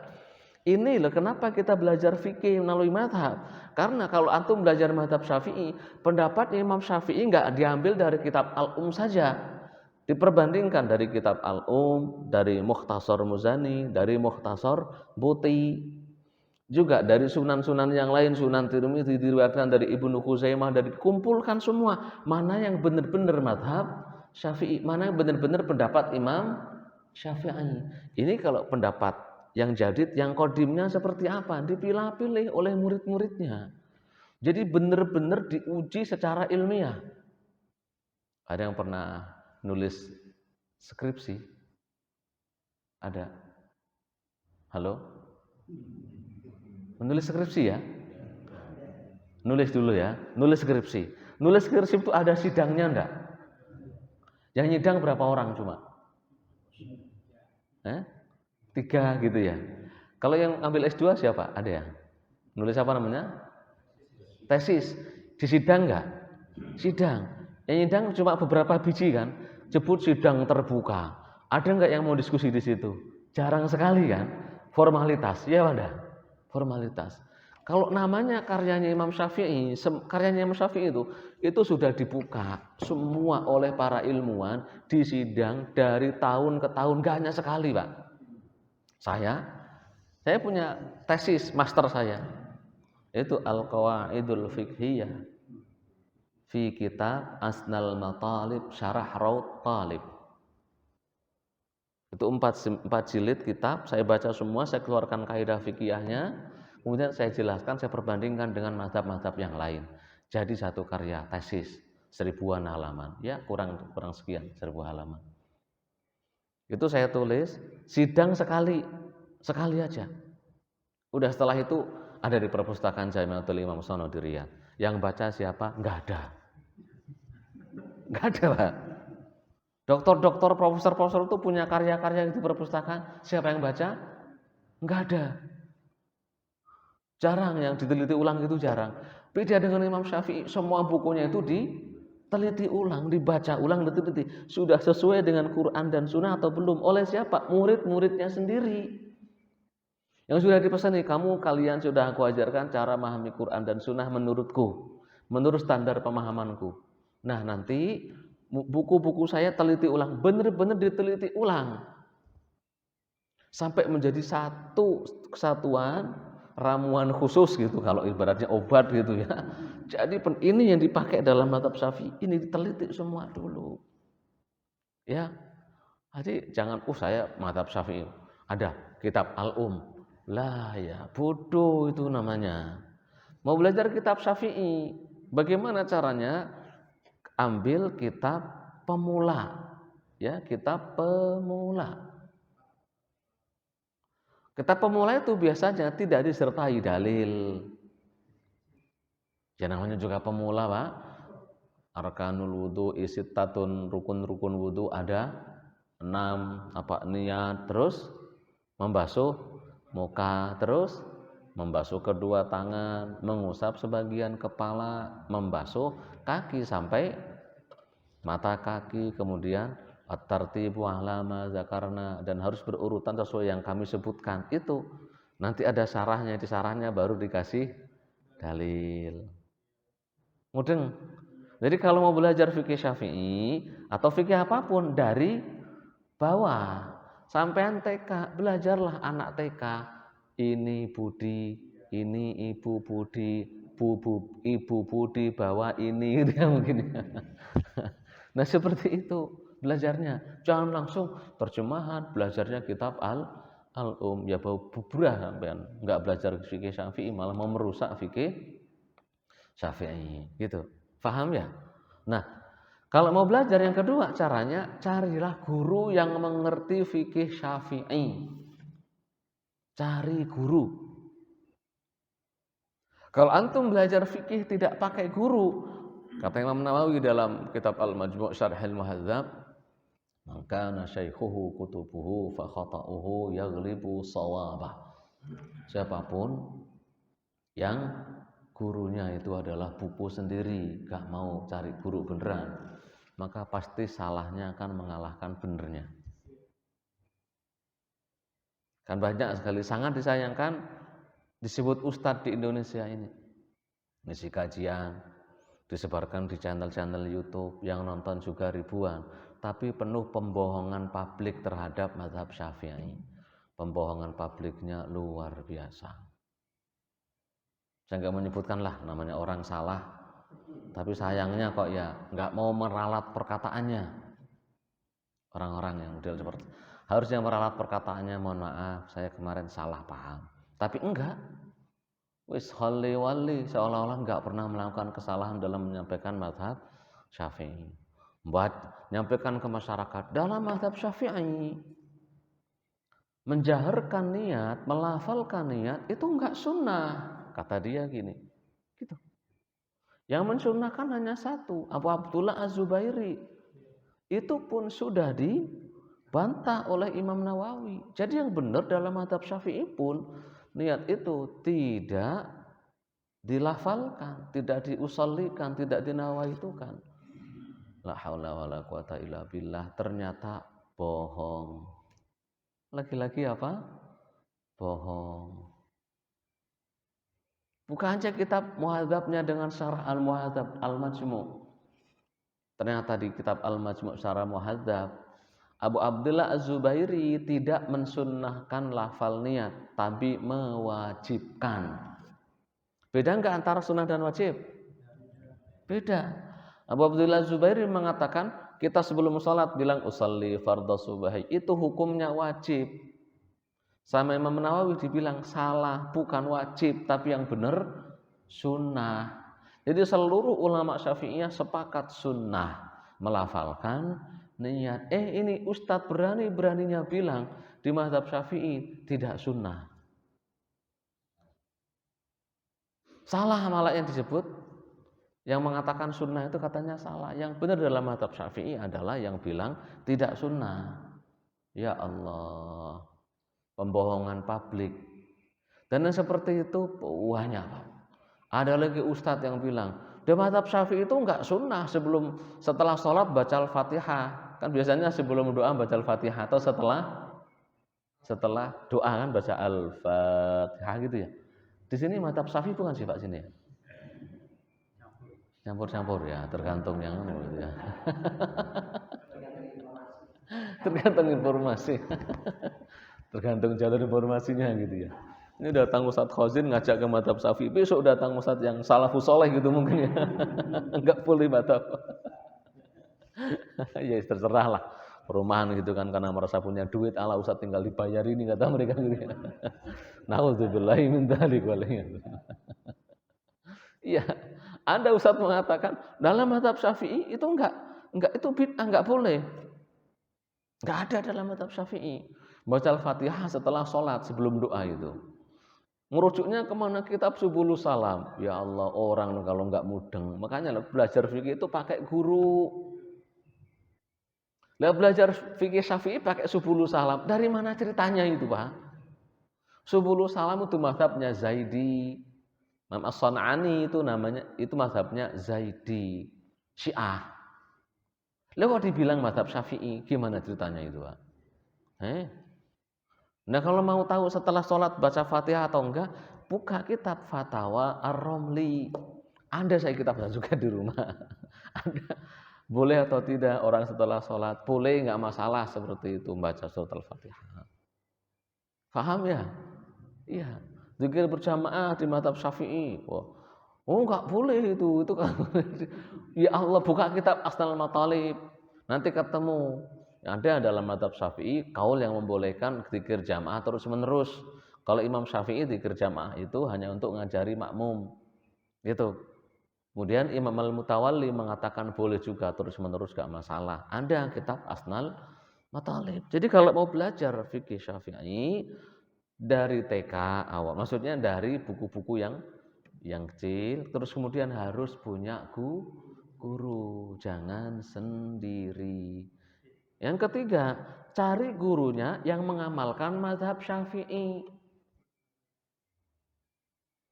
Ini loh kenapa kita belajar fikih melalui mazhab. Karena kalau antum belajar mazhab Syafi'i, pendapat Imam Syafi'i enggak diambil dari kitab Al-Um saja. Diperbandingkan dari kitab Al-Um, dari Mukhtasar Muzani, dari Mukhtasar Buti. Juga dari sunan-sunan yang lain, Sunan Tirmidzi diriwayatkan dari Ibnu Khuzaimah, dari dikumpulkan semua. Mana yang benar-benar mazhab Syafi'i, mana yang benar-benar pendapat Imam Syafi'i. Ini kalau pendapat yang jadid, yang kodimnya seperti apa? Dipilah-pilih oleh murid-muridnya. Jadi benar-benar diuji secara ilmiah. Ada yang pernah nulis skripsi? Ada? Halo? Menulis skripsi ya? Nulis dulu ya. Nulis skripsi. Nulis skripsi itu ada sidangnya enggak? Yang nyidang berapa orang cuma? 3 gitu ya. Kalau yang ambil S2 siapa? Ada ya? Nulis apa namanya? Tesis. Disidang enggak? Sidang. Yang nyidang cuma beberapa biji kan? Jebut sidang terbuka. Ada enggak yang mau diskusi di situ? Jarang sekali kan? Formalitas. Ya Wanda? Formalitas. Kalau namanya karyanya Imam Syafi'i, karyanya Imam Syafi'i itu sudah dibuka semua oleh para ilmuwan di sidang dari tahun ke tahun, gak hanya sekali, Pak. Saya punya tesis master saya, itu Al-Qawaidul Fiqhiyah fi kitab Asnal Matalib Syarah Raud Talib. Itu 4 jilid kitab, saya baca semua, saya keluarkan kaidah fikihnya, kemudian saya jelaskan, saya perbandingkan dengan mazhab-mazhab yang lain. Jadi satu karya tesis 1000-an halaman, ya kurang sekian 1000 halaman. Itu saya tulis, sidang sekali aja. Udah setelah itu ada di perpustakaan Jamiatul Imam Sono di Riyadh. Yang baca siapa? Enggak ada, Pak. Doktor-doktor, profesor-profesor itu punya karya-karya di perpustakaan, siapa yang baca? Enggak ada. Jarang yang diteliti ulang, itu jarang. Beda dengan Imam Syafi'i, semua bukunya itu diteliti ulang, dibaca ulang, diteliti. Sudah sesuai dengan Quran dan Sunnah atau belum? Oleh siapa? Murid-muridnya sendiri. Yang sudah dipesan nih, kalian sudah aku ajarkan cara memahami Quran dan Sunnah menurutku, menurut standar pemahamanku. Nah, nanti buku-buku saya teliti ulang, benar-benar diteliti ulang. Sampai menjadi satu kesatuan, ramuan khusus gitu, kalau ibaratnya obat gitu ya. Jadi ini yang dipakai dalam mazhab Syafi'i, ini diteliti semua dulu. Ya. Jadi jangan saya mazhab Syafi'i. Ada kitab Al-Um. Lah ya, bodoh itu namanya. Mau belajar kitab Syafi'i, bagaimana caranya? Ambil kitab pemula. Ya, kitab pemula. Kitab pemula itu biasanya tidak disertai dalil. Ya namanya juga pemula, Pak. Arkanul wudu isittatun, rukun-rukun wudu ada 6, niat, terus membasuh muka, terus membasuh kedua tangan, mengusap sebagian kepala, membasuh kaki sampai mata kaki, kemudian at-tartibu ahlama zakarna, dan harus berurutan sesuai yang kami sebutkan. Itu nanti ada syarahnya, di syarahnya baru dikasih dalil. Mudeng. Jadi kalau mau belajar fikih Syafi'i atau fikih apapun dari bawah sampean TK, belajarlah anak TK. Ini Budi, ini Ibu Budi, Ibu Budi bawa ini gitu ya mungkin. Nah, seperti itu belajarnya. Jangan langsung terjemahan, belajarnya kitab Al-Um, ya bau bubrah sampean. Enggak belajar fikih Syafi'i malah mau merusak fikih Syafi'i gitu. Paham ya? Nah, kalau mau belajar yang kedua caranya, carilah guru yang mengerti fikih Syafi'i. Cari guru. Kalau antum belajar fikih tidak pakai guru, kata Imam Nawawi dalam kitab Al-Majmu' Syarhil Muhadzab, maka nasyaikhuhu kutubuhu fa khata'uhu yaghlibu shawabah. Siapapun yang gurunya itu adalah buku sendiri, gak mau cari guru beneran, maka pasti salahnya akan mengalahkan benernya. Kan banyak sekali, sangat disayangkan disebut ustadz di Indonesia ini. Ngisi kajian, disebarkan di channel-channel YouTube, yang nonton juga ribuan, tapi penuh pembohongan publik terhadap mazhab Syafi'i. Pembohongan publiknya luar biasa. Saya nggak menyebutkan lah namanya orang salah, tapi sayangnya kok ya nggak mau meralat perkataannya. Orang-orang yang model seperti harusnya meralat perkataannya, mohon maaf saya kemarin salah paham, tapi enggak, wis wali seolah-olah enggak pernah melakukan kesalahan dalam menyampaikan mazhab Syafi'i. Buat menyampaikan ke masyarakat dalam mazhab Syafi'i, menjaharkan niat, melafalkan niat itu enggak sunnah. Kata dia gini, gitu. Yang mensunnahkan hanya satu, Abu Abdullah Az-Zubairi. Itu pun sudah dibantah oleh Imam Nawawi. Jadi yang benar dalam mazhab Syafi'i pun niat itu tidak dilafalkan, tidak diusollikan, tidak dinawaitukan. La haula wala quwata illa billah. Ternyata bohong. Lagi-lagi apa? Bohong. Buka aja kitab Muhadzabnya dengan Syarah Al-Muhadzab Al-Majmu'. Ternyata di kitab Al-Majmu' Syarah Muhadzab, Abu Abdullah Az-Zubairi tidak mensunnahkan lafal niat, tapi mewajibkan. Beda enggak antara sunnah dan wajib? Beda. Abu Abdullah Az-Zubairi mengatakan kita sebelum sholat bilang usalli fardhu subahi, itu hukumnya wajib. Sama Imam Nawawi dibilang salah, bukan wajib, tapi yang benar sunnah. Jadi seluruh ulama Syafi'iyah sepakat sunnah melafalkan niat. Ini Ustadz beraninya bilang di mazhab Syafi'i tidak sunnah. Salah malah yang disebut, yang mengatakan sunnah itu katanya salah. Yang benar dalam mazhab Syafi'i adalah yang bilang tidak sunnah. Ya Allah, pembohongan publik. Dan yang seperti itu banyak. Ada lagi ustadz yang bilang di mazhab Syafi'i itu enggak sunnah setelah sholat baca Al-Fatihah. Kan biasanya sebelum doa baca Al-Fatihah atau setelah doa kan baca Al-Fatihah gitu ya. Di sini mazhab Syafi'i bukan sih Pak sini ya? Campur-campur ya, tergantung yang gitu ya. Tergantung informasi. Tergantung jalur informasinya gitu ya. Ini datang Ustadz Khazin ngajak ke mazhab Syafi'i, besok datang Ustadz yang salafus soleh gitu mungkin ya. Enggak boleh mazhab. Ya terserah lah. Perumahan gitu kan karena merasa punya duit, ala Ustadz tinggal dibayar ini kata mereka gitu ya. Nauzubillahi min dzalik waliyah. Iya. Ada Ustadz mengatakan dalam mazhab Syafi'i itu enggak itu bid'ah, enggak boleh. Enggak ada dalam mazhab Syafi'i. Baca Al-Fatihah setelah sholat sebelum doa itu. Merujuknya kemana? Kitab Subulus Salam. Ya Allah, orang kalau enggak mudeng. Makanya belajar fikih itu pakai guru. Lah belajar fikih Syafi'i pakai Subulus Salam. Dari mana ceritanya itu, Pak? Subulus Salam itu mazhabnya Zaidi. Imam As-San'ani itu namanya, itu mazhabnya Zaidi, Syiah. Lah kok dibilang mazhab Syafi'i? Gimana ceritanya itu, Pak? Nah kalau mau tahu setelah sholat baca Fatihah atau enggak, buka kitab Fatawa Ar-Romli. Anda saya kitabnya juga di rumah. Anda boleh atau tidak orang setelah sholat, boleh enggak masalah seperti itu membaca surat Al-Fatihah. Paham ya? Iya. Zikir berjamaah di mazhab Syafi'i. Oh enggak boleh itu kan. Ya Allah, buka kitab Asnal Matalib. Nanti ketemu. Ada dalam mazhab Syafi'i kaul yang membolehkan zikir jamaah terus menerus. Kalau Imam Syafi'i zikir jamaah itu hanya untuk ngajari makmum. Gitu. Kemudian Imam Al-Mutawalli mengatakan boleh juga terus menerus gak masalah. Ada kitab Asnal Matalib. Jadi kalau mau belajar fikih Syafi'i dari TK awal, maksudnya dari buku-buku yang kecil, terus kemudian harus punya guru, jangan sendiri. Yang ketiga, cari gurunya yang mengamalkan mazhab Syafi'i.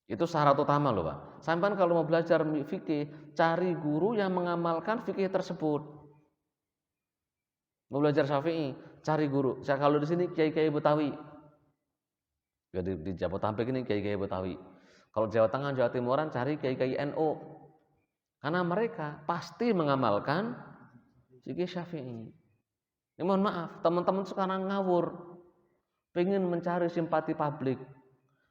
Itu syarat utama loh Pak. Sampai kalau mau belajar fikih, cari guru yang mengamalkan fikih tersebut. Mau belajar Syafi'i, cari guru. Kalau di sini kiai-kiai Betawi. Di Jabodetabek ini kiai-kiai Betawi. Kalau Jawa Tengah, Jawa Timuran cari kiai-kiai NU. Karena mereka pasti mengamalkan fikih Syafi'i. Ya, mohon maaf, teman-teman sekarang ngawur, pengen mencari simpati publik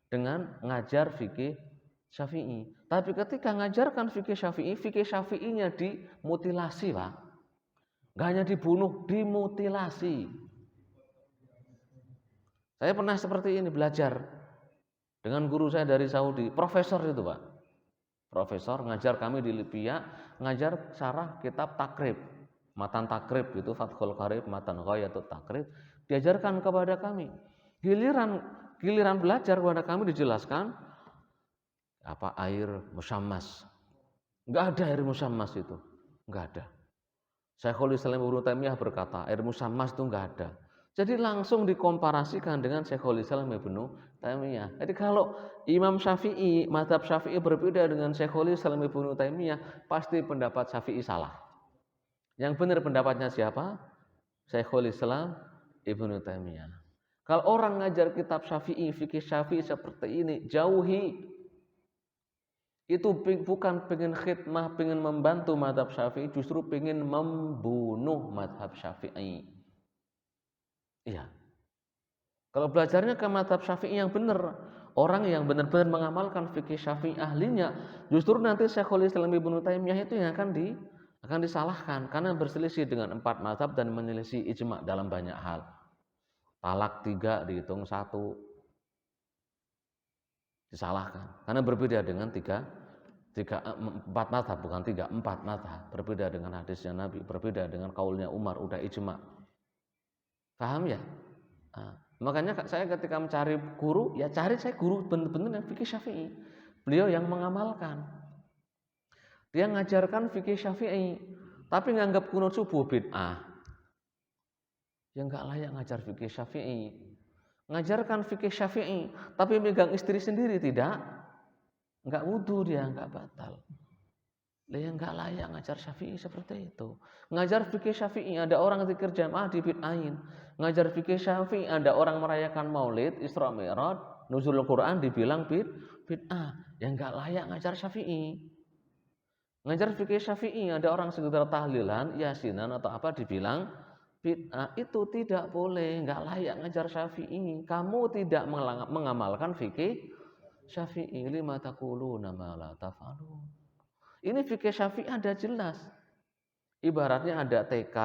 dengan ngajar fikih Syafi'i. Tapi ketika ngajarkan fikih Syafi'inya dimutilasi, Pak. Gak hanya dibunuh, dimutilasi. Saya pernah seperti ini belajar dengan guru saya dari Saudi, profesor itu, Pak. Profesor ngajar kami di Libya, ngajar syarah kitab Takrib. Matan Takrib itu Fathul Qarib, Matan Ghayatut Takrib diajarkan kepada kami. Giliran belajar kepada kami dijelaskan apa air musyammas. Enggak ada air musyammas itu. Enggak ada. Syekhul Islam Ibnu Taimiyah berkata, air musyammas itu enggak ada. Jadi langsung dikomparasikan dengan Syekhul Islam Ibnu Taimiyah. Jadi kalau Imam Syafi'i, mazhab Syafi'i berbeda dengan Syekhul Islam Ibnu Taimiyah, pasti pendapat Syafi'i salah. Yang benar pendapatnya siapa? Syekhul Islam Ibnu Taimiyah. Kalau orang ngajar kitab Syafi'i, fikih Syafi'i seperti ini, jauhi. itu bukan pengen khidmah, pengen membantu mazhab Syafi'i, justru pengen membunuh mazhab Syafi'i. Iya. Kalau belajarnya ke mazhab Syafi'i yang benar, orang yang benar-benar mengamalkan fikih Syafi'i ahlinya, justru nanti Syekhul Islam Ibnu Taimiyah itu yang akan disalahkan karena berselisih dengan 4 mazhab dan menyelisih ijma dalam banyak hal. Talak 3 dihitung 1, disalahkan karena berbeda dengan 4 mazhab, bukan 3, 4 mazhab, berbeda dengan hadisnya Nabi, berbeda dengan kaulnya Umar, udah ijma. Paham ya? Nah, makanya saya ketika mencari guru, ya cari saya guru benar-benar yang fikih Syafi'i. Beliau yang mengamalkan. Dia ngajarkan fikih Syafi'i, tapi nganggap kunut subuh bid'ah. Ya enggak layak ngajar fikih Syafi'i. Ngajarkan fikih Syafi'i, tapi megang istri sendiri tidak. Enggak wudu dia, enggak batal. Dia enggak layak ngajar Syafi'i seperti itu. Ngajar fikih Syafi'i, ada orang zikir jamaah dibid'ahin. Ngajar fikih Syafi'i, ada orang merayakan Maulid, Isra Mi'raj, nuzul Quran dibilang bid'ah. Ya enggak layak ngajar Syafi'i. Ngajar fikih Syafi'i, ada orang sekedar tahlilan, yasinan atau apa dibilang bid'ah. Itu tidak boleh, enggak layak ngajar Syafi'i. Kamu tidak mengamalkan fikih Syafi'i. Lima taquluna ma la taf'alun. Ini fikih Syafi'i ada jelas. Ibaratnya ada TK,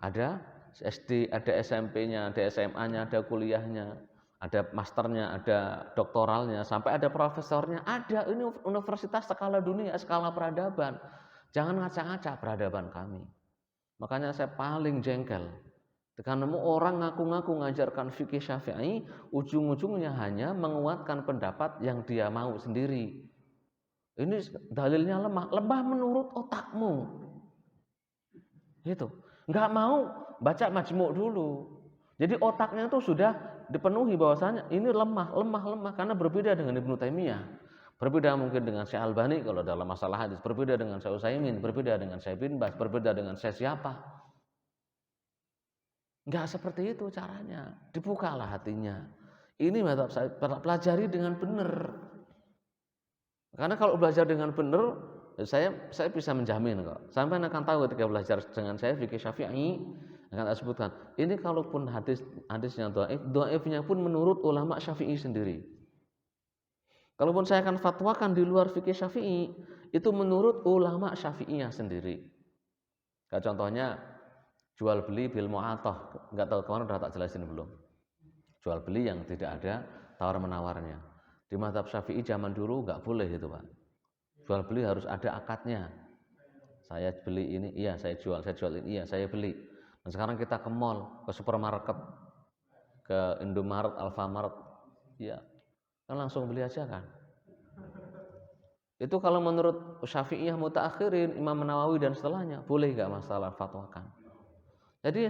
ada SD, ada SMP-nya, ada SMA-nya, ada kuliahnya, ada masternya, ada doktoralnya, sampai ada profesornya. Ada, ini universitas skala dunia, skala peradaban. Jangan ngaca-ngaca peradaban kami. Makanya saya paling jengkel ketika nemu orang ngaku-ngaku ngajarkan fikih Syafi'i, ujung-ujungnya hanya menguatkan pendapat yang dia mau sendiri. Ini dalilnya lemah menurut otakmu. Gitu. Enggak mau baca majmu' dulu. Jadi otaknya itu sudah dipenuhi bahwasanya ini lemah karena berbeda dengan Ibnu Taimiyah. Berbeda mungkin dengan Syekh Albani kalau dalam masalah hadis, berbeda dengan Syekh Utsaimin, berbeda dengan Syekh bin Baz, berbeda dengan Syekh siapa. Enggak seperti itu caranya. Dibukalah hatinya. Ini mazhab saya pelajari dengan benar. Karena kalau belajar dengan benar, saya bisa menjamin kok. Sampai akan tahu ketika belajar dengan saya fikih Syafi'i, akan saya sebutkan. Ini kalaupun hadisnya dhaifnya pun menurut ulama Syafi'i sendiri. Kalaupun saya akan fatwakan di luar fikih Syafi'i, itu menurut ulama Syafi'iyah sendiri. Kayak contohnya jual beli bil mu'athah, enggak tahu kemana udah tak jelasin belum. Jual beli yang tidak ada tawar menawarnya. Di mazhab Syafi'i zaman dulu enggak boleh itu, Pak. Jual beli harus ada akadnya. Saya beli ini, iya saya jual ini, iya saya beli. Dan sekarang kita ke mall, ke supermarket, ke Indomaret, Alfamart, iya. Kan langsung beli aja kan. Itu kalau menurut Syafi'iyah mutaakhirin, Imam Nawawi dan setelahnya, boleh enggak masalah fatwakan. Jadi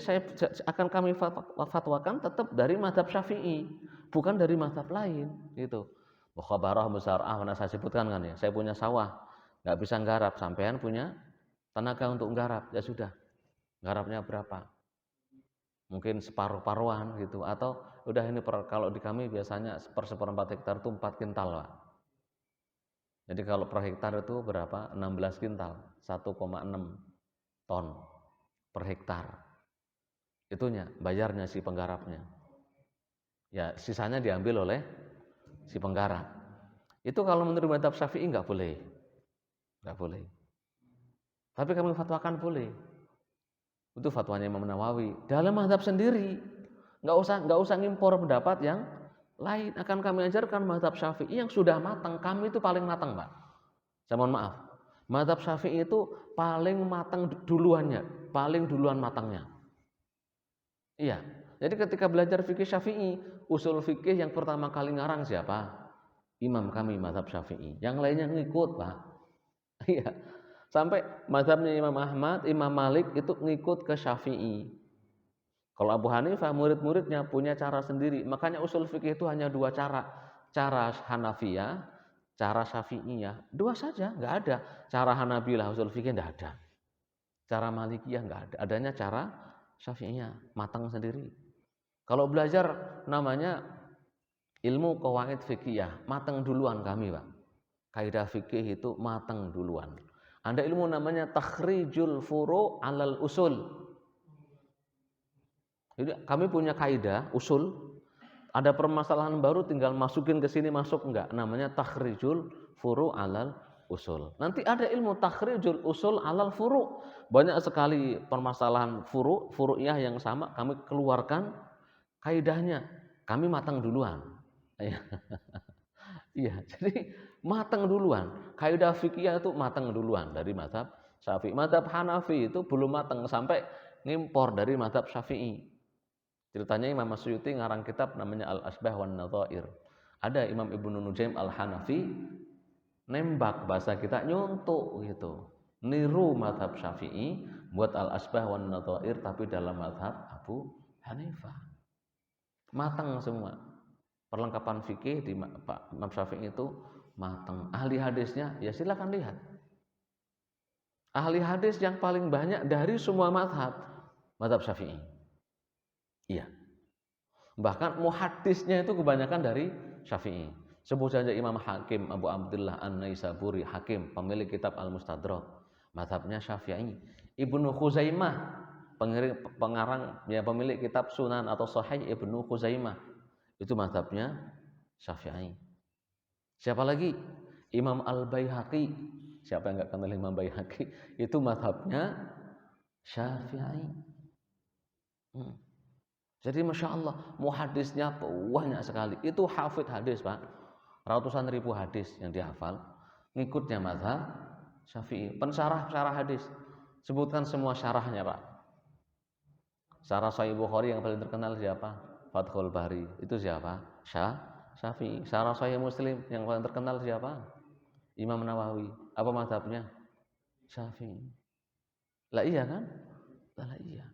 akan kami fatwakan tetap dari mazhab Syafi'i, bukan dari mazhab lain, gitu. Mukhabarah musarah mana saya sebutkan kan ya. Saya punya sawah, nggak bisa nggarap, sampean punya tenaga untuk nggarap, ya sudah. Nggarapnya berapa? Mungkin separuh-paruhan gitu, atau udah ini kalau di kami biasanya seperempat hektar itu 4 kintal, Pak. Jadi kalau per hektar itu berapa? 16 kintal, 1,6 ton per hektar. Itunya, bayarnya si penggarapnya. Ya, sisanya diambil oleh si penggarap. Itu kalau menurut mazhab Syafi'i enggak boleh. Enggak boleh. Tapi kami fatwakan boleh. Itu fatwanya Imam Nawawi. Dalam mazhab sendiri, enggak usah ngimpor pendapat yang lain. Akan kami ajarkan mazhab Syafi'i yang sudah matang. Kami itu paling matang, Pak. Saya mohon maaf. Mazhab Syafi'i itu paling matang duluannya, paling duluan matangnya. Iya. Jadi ketika belajar fikih Syafi'i, usul fikih yang pertama kali ngarang siapa? Imam kami mazhab Syafi'i. Yang lainnya ngikut, Pak. Iya. Sampai mazhabnya Imam Ahmad, Imam Malik itu ngikut ke Syafi'i. Kalau Abu Hanifah murid-muridnya punya cara sendiri. Makanya usul fikih itu hanya 2 cara. Cara Hanafiyah, cara Syafi'iyah. 2 saja, enggak ada. Cara Hanabilah usul fikih enggak ada. Cara Malikiyah enggak ada. Adanya cara Syafi'iyah, matang sendiri. Kalau belajar namanya ilmu qawaid fikih, matang duluan kami, Pak. Kaidah fikih itu matang duluan. Ada ilmu namanya takhrijul furu' alal usul. Jadi kami punya kaidah usul, ada permasalahan baru tinggal masukin ke sini, masuk enggak, namanya takhrijul furu' alal usul. Nanti ada ilmu takhrijul usul alal furu'. Banyak sekali permasalahan furu'iyah yang sama, kami keluarkan kaidahnya. Kami matang duluan. Iya, jadi matang duluan. Kaidah fikih itu matang duluan dari mazhab Syafi'i. Mazhab Hanafi itu belum matang sampai ngimpor dari mazhab Syafi'i. Ceritanya Imam Suyuti ngarang kitab namanya Al-Asbah wan Nadhair. Ada Imam Ibnu Nujaim Al-Hanafi nembak, bahasa kita nyuntuk gitu. Niru mazhab Syafi'i buat Al-Asbah wan Nadhair tapi dalam mazhab Abu Hanifah. Matang semua. Perlengkapan fikih di Pak Imam Syafi'i itu matang. Ahli hadisnya ya silakan lihat. Ahli hadis yang paling banyak dari semua mazhab Syafi'i. Iya. Bahkan muhaddisnya itu kebanyakan dari Syafi'i. Sebut saja Imam Hakim Abu Abdullah An-Naisaburi, Hakim, pemilik kitab Al-Mustadrak, mazhabnya Syafi'i. Ibnu Khuzaimah, pengarang ya pemilik kitab Sunan atau Sahih Ibnu Khuzaimah, itu mazhabnya Syafi'i. Siapa lagi? Imam Al-Baihaqi. Siapa yang enggak kenal Imam Baihaqi? Itu mazhabnya Syafi'i. Jadi Masya Allah, muhaddisnya banyak sekali. Itu hafid hadis Pak. Ratusan ribu hadis yang dihafal. Ngikutnya mazhab Syafi'i. Pensyarah hadis. Sebutkan semua syarahnya Pak. Syarah Sahih Bukhari yang paling terkenal siapa? Fathul Bari. Itu siapa? Syafi'i. Syarah Sahih Muslim yang paling terkenal siapa? Imam Nawawi. Apa mazhabnya? Syafi'i. Lah iya kan? Lah iya.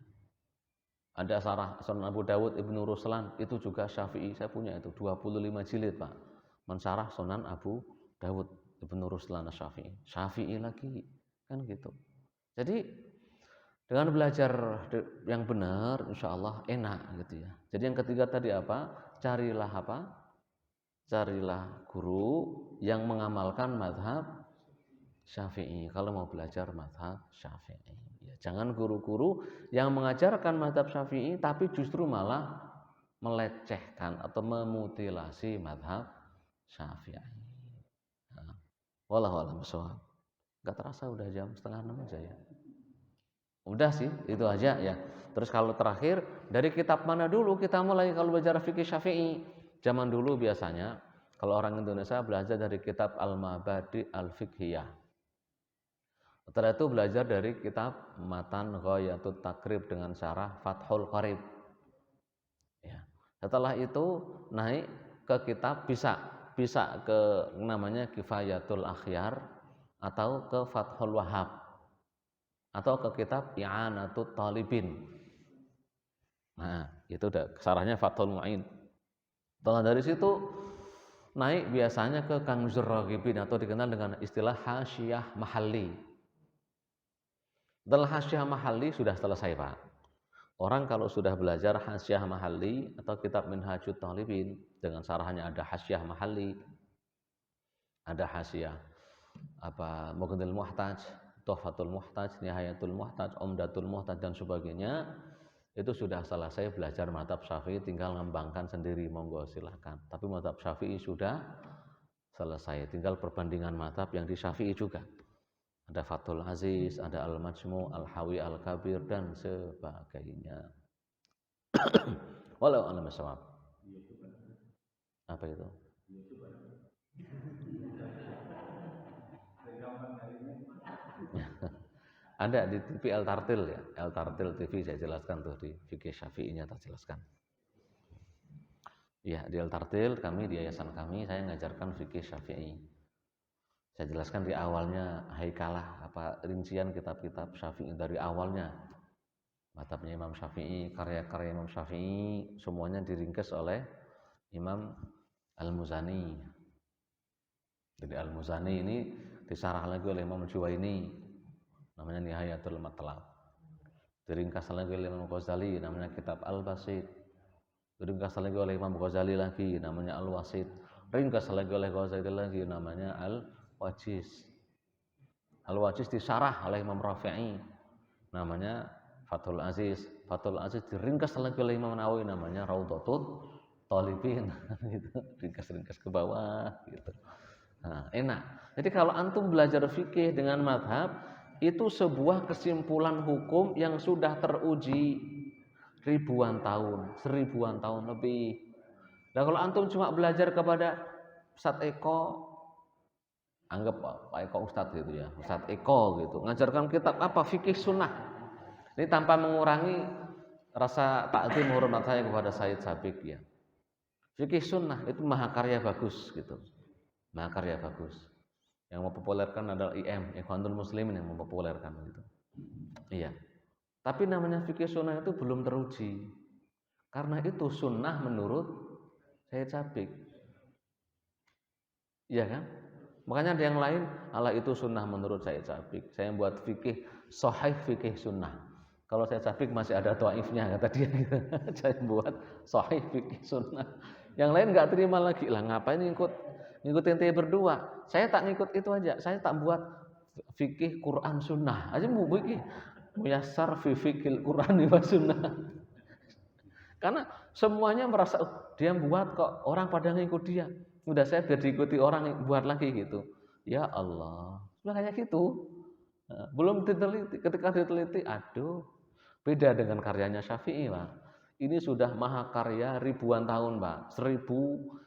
Ada syarah Sunan Abu Dawud Ibnu Ruslan, itu juga Syafi'i. Saya punya itu 25 jilid Pak. Mensyarah Sunan Abu Dawud Ibnu Ruslan Syafi'i. Syafi'i lagi kan gitu. Jadi dengan belajar yang benar, insya Allah enak gitu ya. Jadi yang ketiga tadi apa? Carilah guru yang mengamalkan mazhab Syafi'i. Kalau mau belajar mazhab Syafi'i, ya, jangan guru-guru yang mengajarkan mazhab Syafi'i tapi justru malah melecehkan atau memutilasi mazhab Syafi'i. Nah, wallahu a'lam bishawab. Enggak terasa udah jam 5:30 aja ya. Udah sih, itu aja ya. Terus kalau terakhir, dari kitab mana dulu kita mulai kalau belajar fikih Syafi'i? Zaman dulu biasanya kalau orang Indonesia belajar dari kitab Al-Mabadi Al-Fiqhiyah. Setelah itu belajar dari kitab Matan Ghayatut Takrib dengan syarah Fathul Qarib. Ya. Setelah itu naik ke kitab bisa ke namanya Kifayatul Akhyar atau ke Fathul Wahhab, atau ke kitab I'anatut Talibin. Nah, itu udah syarahnya Fathul Mu'in. Setelah dari situ naik biasanya ke Kanzur Raghibin atau dikenal dengan istilah Hasyiyah Mahalli. Setelah Hasyiyah Mahalli sudah selesai Pak. Orang kalau sudah belajar Hasyiyah Mahalli atau kitab Minhajut Talibin dengan syarahnya ada Hasyiyah Mahalli, ada Hasyiyah Mughnil Muhtaj, Tuhfatul Muhtaj, Nihayatul Muhtaj, Umdatul Muhtaj dan sebagainya, itu sudah selesai belajar mazhab Syafi'i, tinggal ngembangkan sendiri, monggo silahkan. Tapi mazhab Syafi'i sudah selesai, tinggal perbandingan mazhab yang di Syafi'i juga. Ada Fathul Aziz, ada Al-Majmu', Al-Hawi, Al-Kabir dan sebagainya. Walau a'lam bishawab. Apa itu? Ada di TV El Tartil ya, El Tartil TV saya jelaskan tuh di fikih Syafi'inya tak jelaskan. Ya, di El Tartil kami di yayasan kami saya ngajarkan fikih Syafi'i. Saya jelaskan di awalnya haikalah rincian kitab-kitab Syafi'i dari awalnya. Mazhabnya Imam Syafi'i, karya-karya Imam Syafi'i semuanya diringkas oleh Imam Al-Muzani. Jadi Al-Muzani ini disarah lagi oleh Imam Juwaini, namanya Nihayatul Matlab. Diringkas lagi oleh Imam Ghazali, namanya kitab Al-Basit. Diringkas lagi oleh Imam Ghazali lagi, namanya Al-Wasit. Ringkas lagi oleh Ghazali lagi, namanya Wajiz. Al-Wajiz disyarah oleh Imam Rafi'i, namanya Fathul Aziz. Fathul Aziz diringkas lagi oleh Imam Nawawi, namanya Raudhatul Thalibin. Gitu, ringkas-ringkas ke bawah gitu. Nah, enak. Jadi kalau antum belajar fikih dengan madhab, itu sebuah kesimpulan hukum yang sudah teruji ribuan tahun, 1000-an tahun lebih. Nah kalau antum cuma belajar kepada Ustadz Eko, anggap Pak Eko Ustadz gitu ya, Ustadz Eko gitu, ngajarkan kitab apa fikih sunnah, ini tanpa mengurangi rasa takzim hormat saya kepada Said Sabiq ya. Fikih sunnah itu mahakarya bagus gitu, mahakarya bagus. Yang mempopulerkan adalah IM, Ikhwanul Muslimin yang mempopulerkan gitu. Iya. Tapi namanya fikih sunnah itu belum teruji. Karena itu sunnah menurut Said Sabiq. Iya kan? Makanya ada yang lain, Allah itu sunnah menurut Said Sabiq. Saya buat fikih sahih fikih sunnah. Kalau Said Sabiq masih ada dhaifnya kata dia gitu. Saya buat sahih fikih sunnah. Yang lain enggak terima lagi. Lah ngapain ngikutin ente berdua? Saya tak ngikut itu aja. Saya tak buat fikih Quran sunnah. Aja mau fikih muyassar fi fikil Quran wa sunnah. Karena semuanya merasa dia buat kok, orang pada ngikut dia. Udah saya biar diikuti orang buat lagi gitu. Ya Allah, sudah kayak gitu. Belum diteliti, ketika diteliti, aduh, beda dengan karyanya Syafi'i, Pak. Ini sudah mahakarya ribuan tahun, Pak. 1000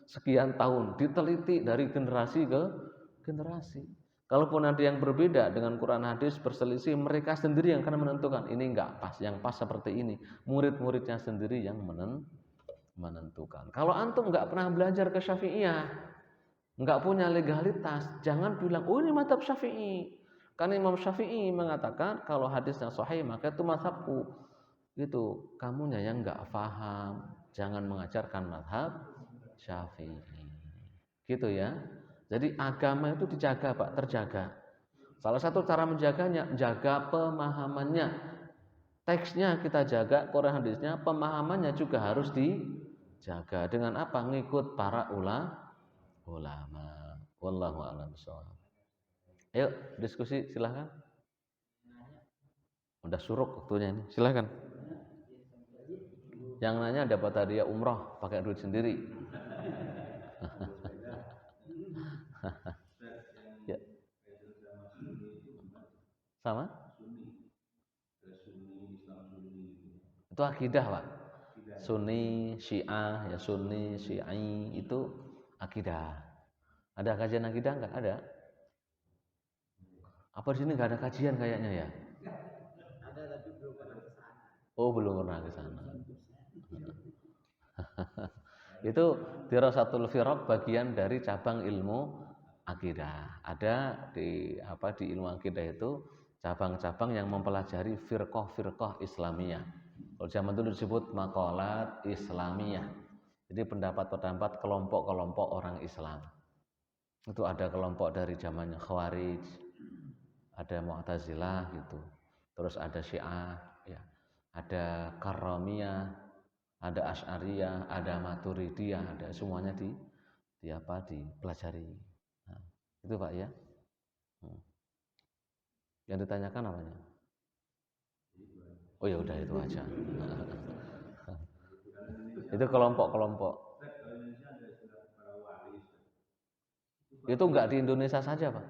sekian tahun diteliti dari generasi ke generasi. Kalaupun ada yang berbeda dengan Quran hadis berselisih, mereka sendiri yang akan menentukan ini enggak pas, yang pas seperti ini. Murid-muridnya sendiri yang menentukan. Kalau antum enggak pernah belajar ke Syafi'iyah, enggak punya legalitas, jangan bilang, "Oh, ini mazhab Syafi'i." Karena Imam Syafi'i mengatakan kalau hadisnya sahih maka itu mazhabku. Gitu. Kamunya yang enggak paham, jangan mengajarkan mazhab Syafi'i. Gitu ya. Jadi agama itu dijaga, Pak, terjaga. Salah satu cara menjaganya, jaga pemahamannya. Teksnya kita jaga, Quran hadisnya, pemahamannya juga harus dijaga. Dengan apa? Ngikut para ulama. Wallahu a'lam bishawab. Ayo diskusi, silahkan. Udah suruk waktunya ini, silahkan. Yang nanya dapat hadiah umroh pakai duit sendiri. Ya. Sama? Itu akidah, Pak. Sunni, Syiah, ya Sunni, Syiai itu akidah. Ada kajian akidah enggak? Ada. Apa di sini enggak ada kajian kayaknya ya? Ada tapi belum pernah ke sana. Oh, belum pernah ke sana. Itu Dirasatul Firaq bagian dari cabang ilmu akidah. Ada di ilmu akidah itu cabang-cabang yang mempelajari firqah-firqah Islamiyah. Kalau zaman itu disebut maqalat Islamiyah. Jadi pendapat-pendapat kelompok-kelompok orang Islam. Itu ada kelompok dari zamannya Khawarij, ada Mu'tazilah gitu. Terus ada Syiah, ya. Ada Karramiyah, ada Asy'ariyah, ada Maturidiyah, ada semuanya dipelajari. Nah, itu Pak ya. Yang ditanyakan apanya? Oh ya udah itu aja. Itu kelompok-kelompok. Itu enggak di Indonesia saja, Pak.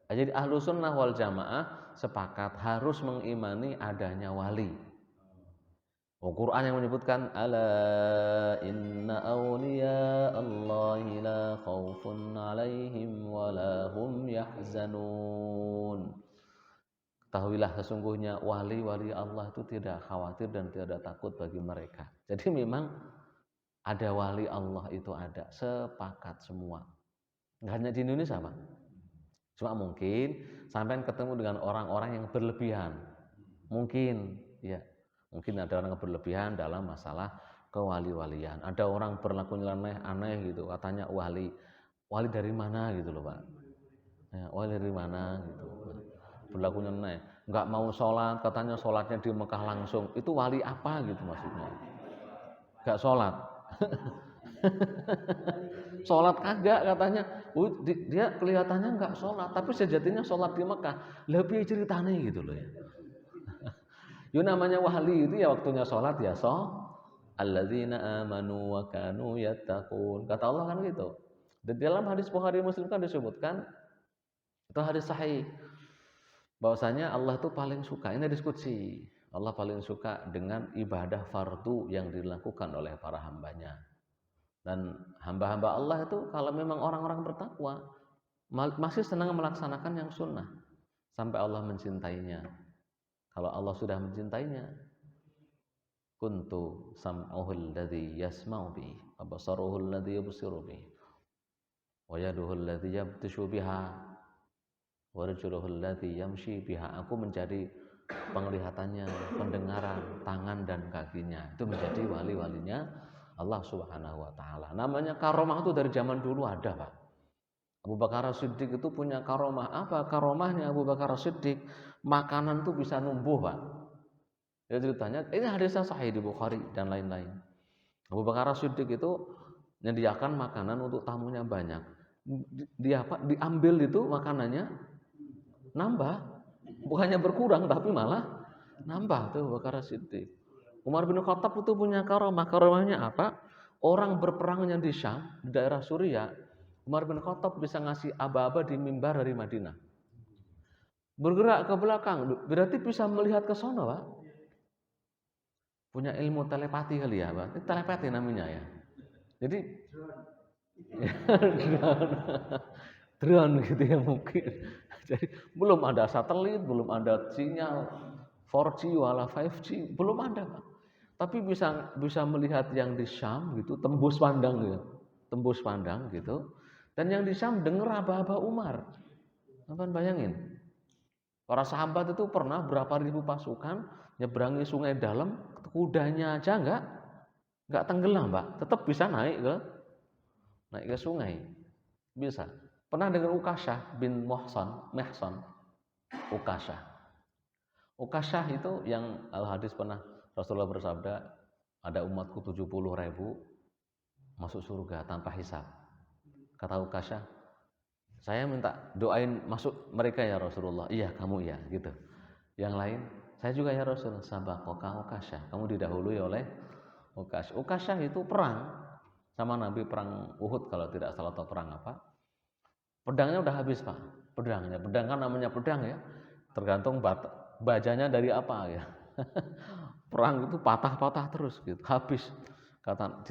Jadi Ahlus Sunnah wal Jamaah sepakat harus mengimani adanya wali. Al-Quran yang menyebutkan ala inna awliya Allahi la khawfun alaihim wa la hum yahzanun. Ketahuilah sesungguhnya wali-wali Allah itu tidak khawatir dan tidak takut bagi mereka. Jadi memang ada wali Allah itu ada, sepakat semua. Nggak hanya di Indonesia, Pak. Cuma mungkin sampai ketemu dengan orang-orang yang berlebihan. Mungkin, ya. Mungkin ada orang yang berlebihan dalam masalah kewali-walian. Ada orang berlaku aneh gitu, katanya wali. Wali dari mana gitu loh, Pak. Ya, wali dari mana gitu. Berlakunya aneh. Enggak mau sholat, katanya sholatnya di Mekah langsung. Itu wali apa gitu maksudnya. Enggak sholat. Sholat kagak katanya. Dia kelihatannya nggak sholat, tapi sejatinya sholat di Mekah. Lebih ceritanya gitu loh ya. Yo namanya wali itu ya waktunya sholat ya alladzina amanu wa kanu yattaqun. Kata Allah kan gitu. Di dalam hadis Bukhari Muslim kan disebutkan itu hadis sahih bahwasanya Allah itu paling suka, ini diskusi. Allah paling suka dengan ibadah fardu yang dilakukan oleh para hambanya. Dan hamba-hamba Allah itu kalau memang orang-orang bertakwa masih senang melaksanakan yang sunnah sampai Allah mencintainya. Kalau Allah sudah mencintainya, kuntu sam'uhul ladzi yasma'u bihi wa basaruhul ladzi yubsiru bihi wa yaduhul ladzi yabtishu biha wa rajuluhul ladzi yamshi biha. Aku menjadi penglihatannya, pendengaran, tangan dan kakinya. Itu menjadi wali-walinya Allah Subhanahu wa taala. Namanya karomah itu dari zaman dulu ada, Pak. Abu Bakar As-Siddiq itu punya karomah. Apa karomahnya Abu Bakar As-Siddiq? Makanan itu bisa numbuh, Pak. Ya ceritanya, ini hadisnya sahih di Bukhari dan lain-lain. Abu Bakar As-Siddiq itu menyediakan makanan untuk tamunya banyak. Dia apa? Diambil itu makanannya nambah. Bukannya berkurang tapi malah nambah tuh Abu Bakar As-Siddiq. Umar bin Khattab itu punya karomah. Karomahnya apa? Orang berperangnya di Syam, di daerah Suriah, Umar bin Khattab bisa ngasih aba-aba di mimbar dari Madinah. Bergerak ke belakang, berarti bisa melihat ke sana, Pak. Punya ilmu telepati kali ya, Pak. Ini telepati namanya ya. Jadi drone gitu ya mungkin. Jadi belum ada satelit, belum ada sinyal 4G wala 5G, belum ada, Pak. Tapi bisa melihat yang di Syam gitu, tembus pandang ya. Tembus pandang gitu. Dan yang di Syam dengar aba-aba Umar. Sampeyan bayangin. Para sahabat itu pernah berapa ribu pasukan nyeberangi sungai dalam, kudanya aja enggak tenggelam, Pak. Tetap bisa naik ke sungai. Bisa. Pernah dengar Ukasyah bin Mihsan? Ukasyah. Ukasyah itu yang al-hadis pernah Rasulullah bersabda, ada umatku 70.000 masuk surga tanpa hisab. Kata Ukasyah, saya minta doain masuk mereka ya Rasulullah. Iya, kamu ya, gitu. Yang lain, saya juga ya Rasul. Sabaqaka Ukasyah, kamu didahului oleh Ukasyah. Ukasyah itu perang sama Nabi, perang Uhud kalau tidak salah, atau perang apa. Pedangnya udah habis, Pak. Pedang kan namanya pedang ya. Tergantung bajanya dari apa ya. Perang itu patah-patah terus gitu, habis. Kata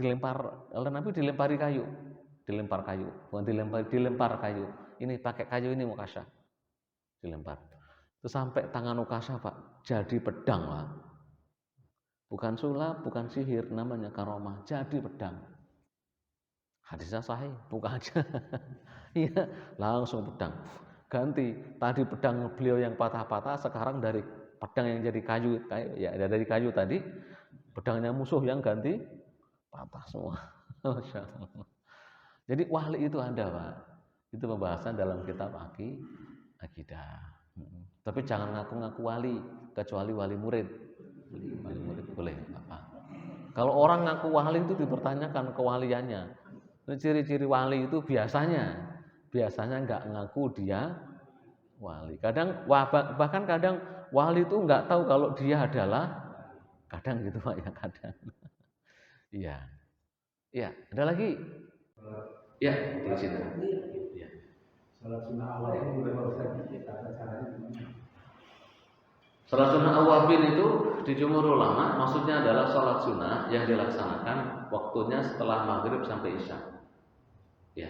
oleh Nabi dilempar kayu. Bukan dilempar kayu. Ini pakai kayu ini Ukasyah. Dilempar. Itu sampai tangan Ukasyah, Pak, jadi pedang, Pak. Bukan sulap, bukan sihir, namanya karomah, jadi pedang. Hadisnya sahih, buka aja. Iya, langsung pedang. Ganti, tadi pedang beliau yang patah-patah, sekarang dari pedang yang jadi kayu ya, dari kayu tadi, pedangnya musuh yang ganti patah semua. Masya Allah. Jadi wali itu ada, Pak. Itu pembahasan dalam kitab akidah. Tapi jangan ngaku-ngaku wali, kecuali wali murid. Wali murid boleh apa? Kalau orang ngaku wali itu dipertanyakan kewaliannya. Ciri-ciri wali itu biasanya nggak ngaku dia wali. Bahkan kadang wali itu nggak tahu kalau dia adalah, kadang gitu, Pak ya, kadang. Iya. Iya, ada lagi? Ya, di sini. Ya. Salat sunnah awal ini bagaimana caranya? Salat sunnah awabin itu di jumhur ulama maksudnya adalah salat sunnah yang dilaksanakan waktunya setelah maghrib sampai isya. Ya.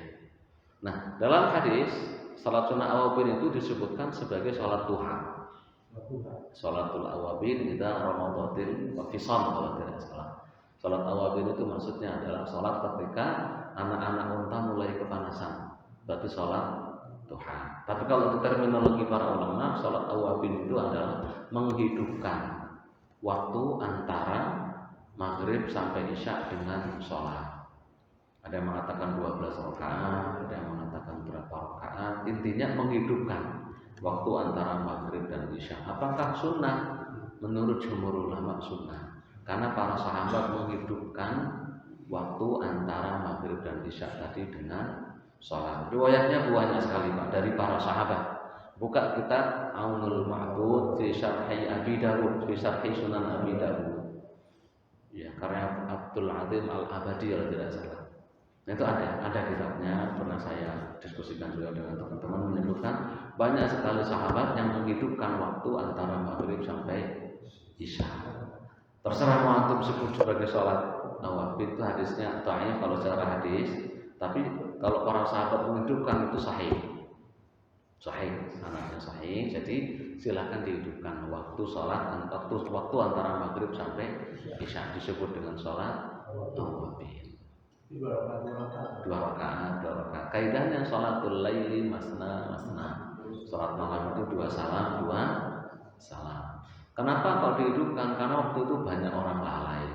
Nah, dalam hadis salat sunnah awabin itu disebutkan sebagai salat duha. Salatul awabin idza ramadatil wa fisam kalau tidak salah. Salat awabin itu maksudnya adalah salat ketika anak-anak unta mulai kepanasan. Berarti salat duha. Tapi kalau untuk terminologi para ulama, salat awabin itu adalah menghidupkan waktu antara maghrib sampai isya dengan salat. Ada yang mengatakan 12 rakaat, ada yang mengatakan berapa rakaat. Intinya menghidupkan waktu antara maghrib dan isya. Apakah sunnah? Menurut jumhur ulama sunnah. Karena para sahabat menghidupkan waktu antara maghrib dan isya tadi dengan sholat. Riwayatnya banyak sekali Pak dari para sahabat. Buka kitab Aunul Ma'bud fi Syarhi Abi Dawud, fi Syarhi Sunan Abi Dawud. Ya, karya Abdul Azim Al-Abadi kalau tidak salah. Nah, itu ada kitabnya, pernah saya diskusikan juga dengan teman-teman, menyebutkan banyak sekali sahabat yang menghidupkan waktu antara maghrib sampai isya. Terserah mau antum sebut sebagai sholat nawafil, itu hadisnya dhaif kalau secara hadis, tapi kalau para sahabat menghidupkan itu sahih, sanadnya sahih. Jadi silakan dihidupkan waktu sholat, waktu antara maghrib sampai isya disebut dengan sholat nawafil. Dua rakaat. Kaidahnya sholatul laili masna. Sholat malam itu 2 salam. Kenapa kalau dihidupkan? Karena waktu itu banyak orang lalai.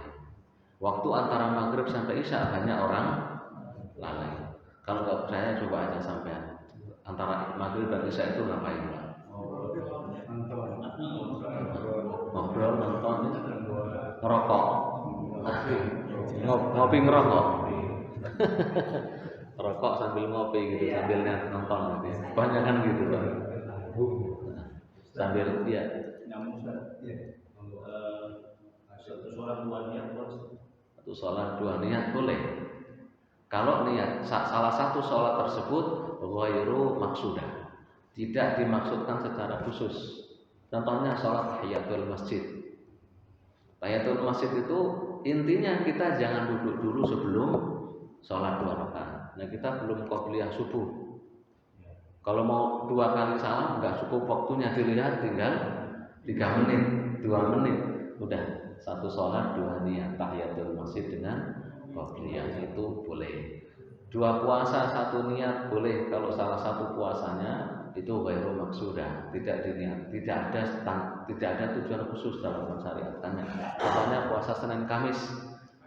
Waktu antara maghrib sampai isya banyak orang lalai. Kalau nggak percaya coba aja sampean. Antara maghrib dan isya itu ngapain Pak? Ngobrol, nonton, ngerokok, ngopi ngerokok. Rokok sambil ngopi gitu, sambil nonton gitu. Banyak kan gitu Pak. Sambil dia satu sholat dua niat boleh. Kalau niat salah satu sholat tersebut ghairu maksudah, tidak dimaksudkan secara khusus. Contohnya sholat tahiyatul masjid. Tahiyatul masjid itu intinya kita jangan duduk dulu sebelum sholat 2 rakaat. Nah, kita belum qobliyah subuh. Kalau mau 2 kali salam nggak cukup waktunya dilihat, tinggal 3 menit, 2 menit, udah satu sholat 2 niat tahiyatul masjid dengan qobliyah itu boleh. 2 puasa 1 niat boleh kalau salah satu puasanya itu ghairu maksudah, tidak diniat, tidak ada tujuan khusus dalam mensyariatkannya. Contohnya puasa Senin Kamis,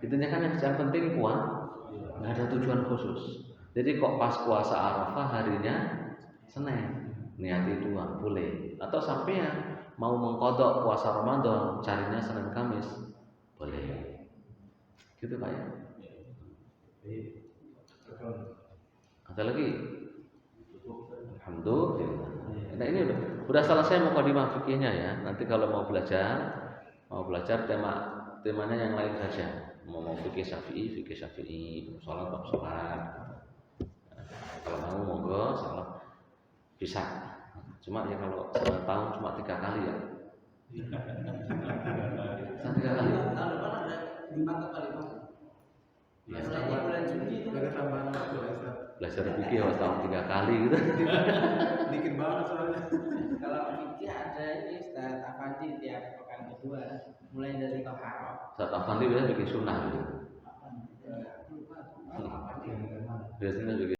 itunya kan yang penting nggak ada tujuan khusus. Jadi kok pas puasa Arafah harinya Senin, niati 2 boleh. Atau sampean mau mengkodok puasa Ramadan, carinya Senin Kamis, boleh. Gitu Pak ya. Ada lagi? Alhamdulillah. Nah, ini udah selesai mukadimah fikihnya ya. Nanti kalau mau belajar temanya yang lain saja. Mau fikih Syafi'i, sholat. Kalau mau monggo sholat bisa. Cuma ya kalau setahun cuma 3 kali ya. 3 kali. Tahun depan ada 5 kali Pak. Ya, bulan Juni itu ada tambahan waktu belajar fikih tahun 3 kali gitu. dikit banget soalnya. Kalau fikih ada ini Ustaz Afandi tiap pekan kedua, mulai dari Toharo. Ustaz Afandi biasanya bikin sunnah gitu. Biasanya bikin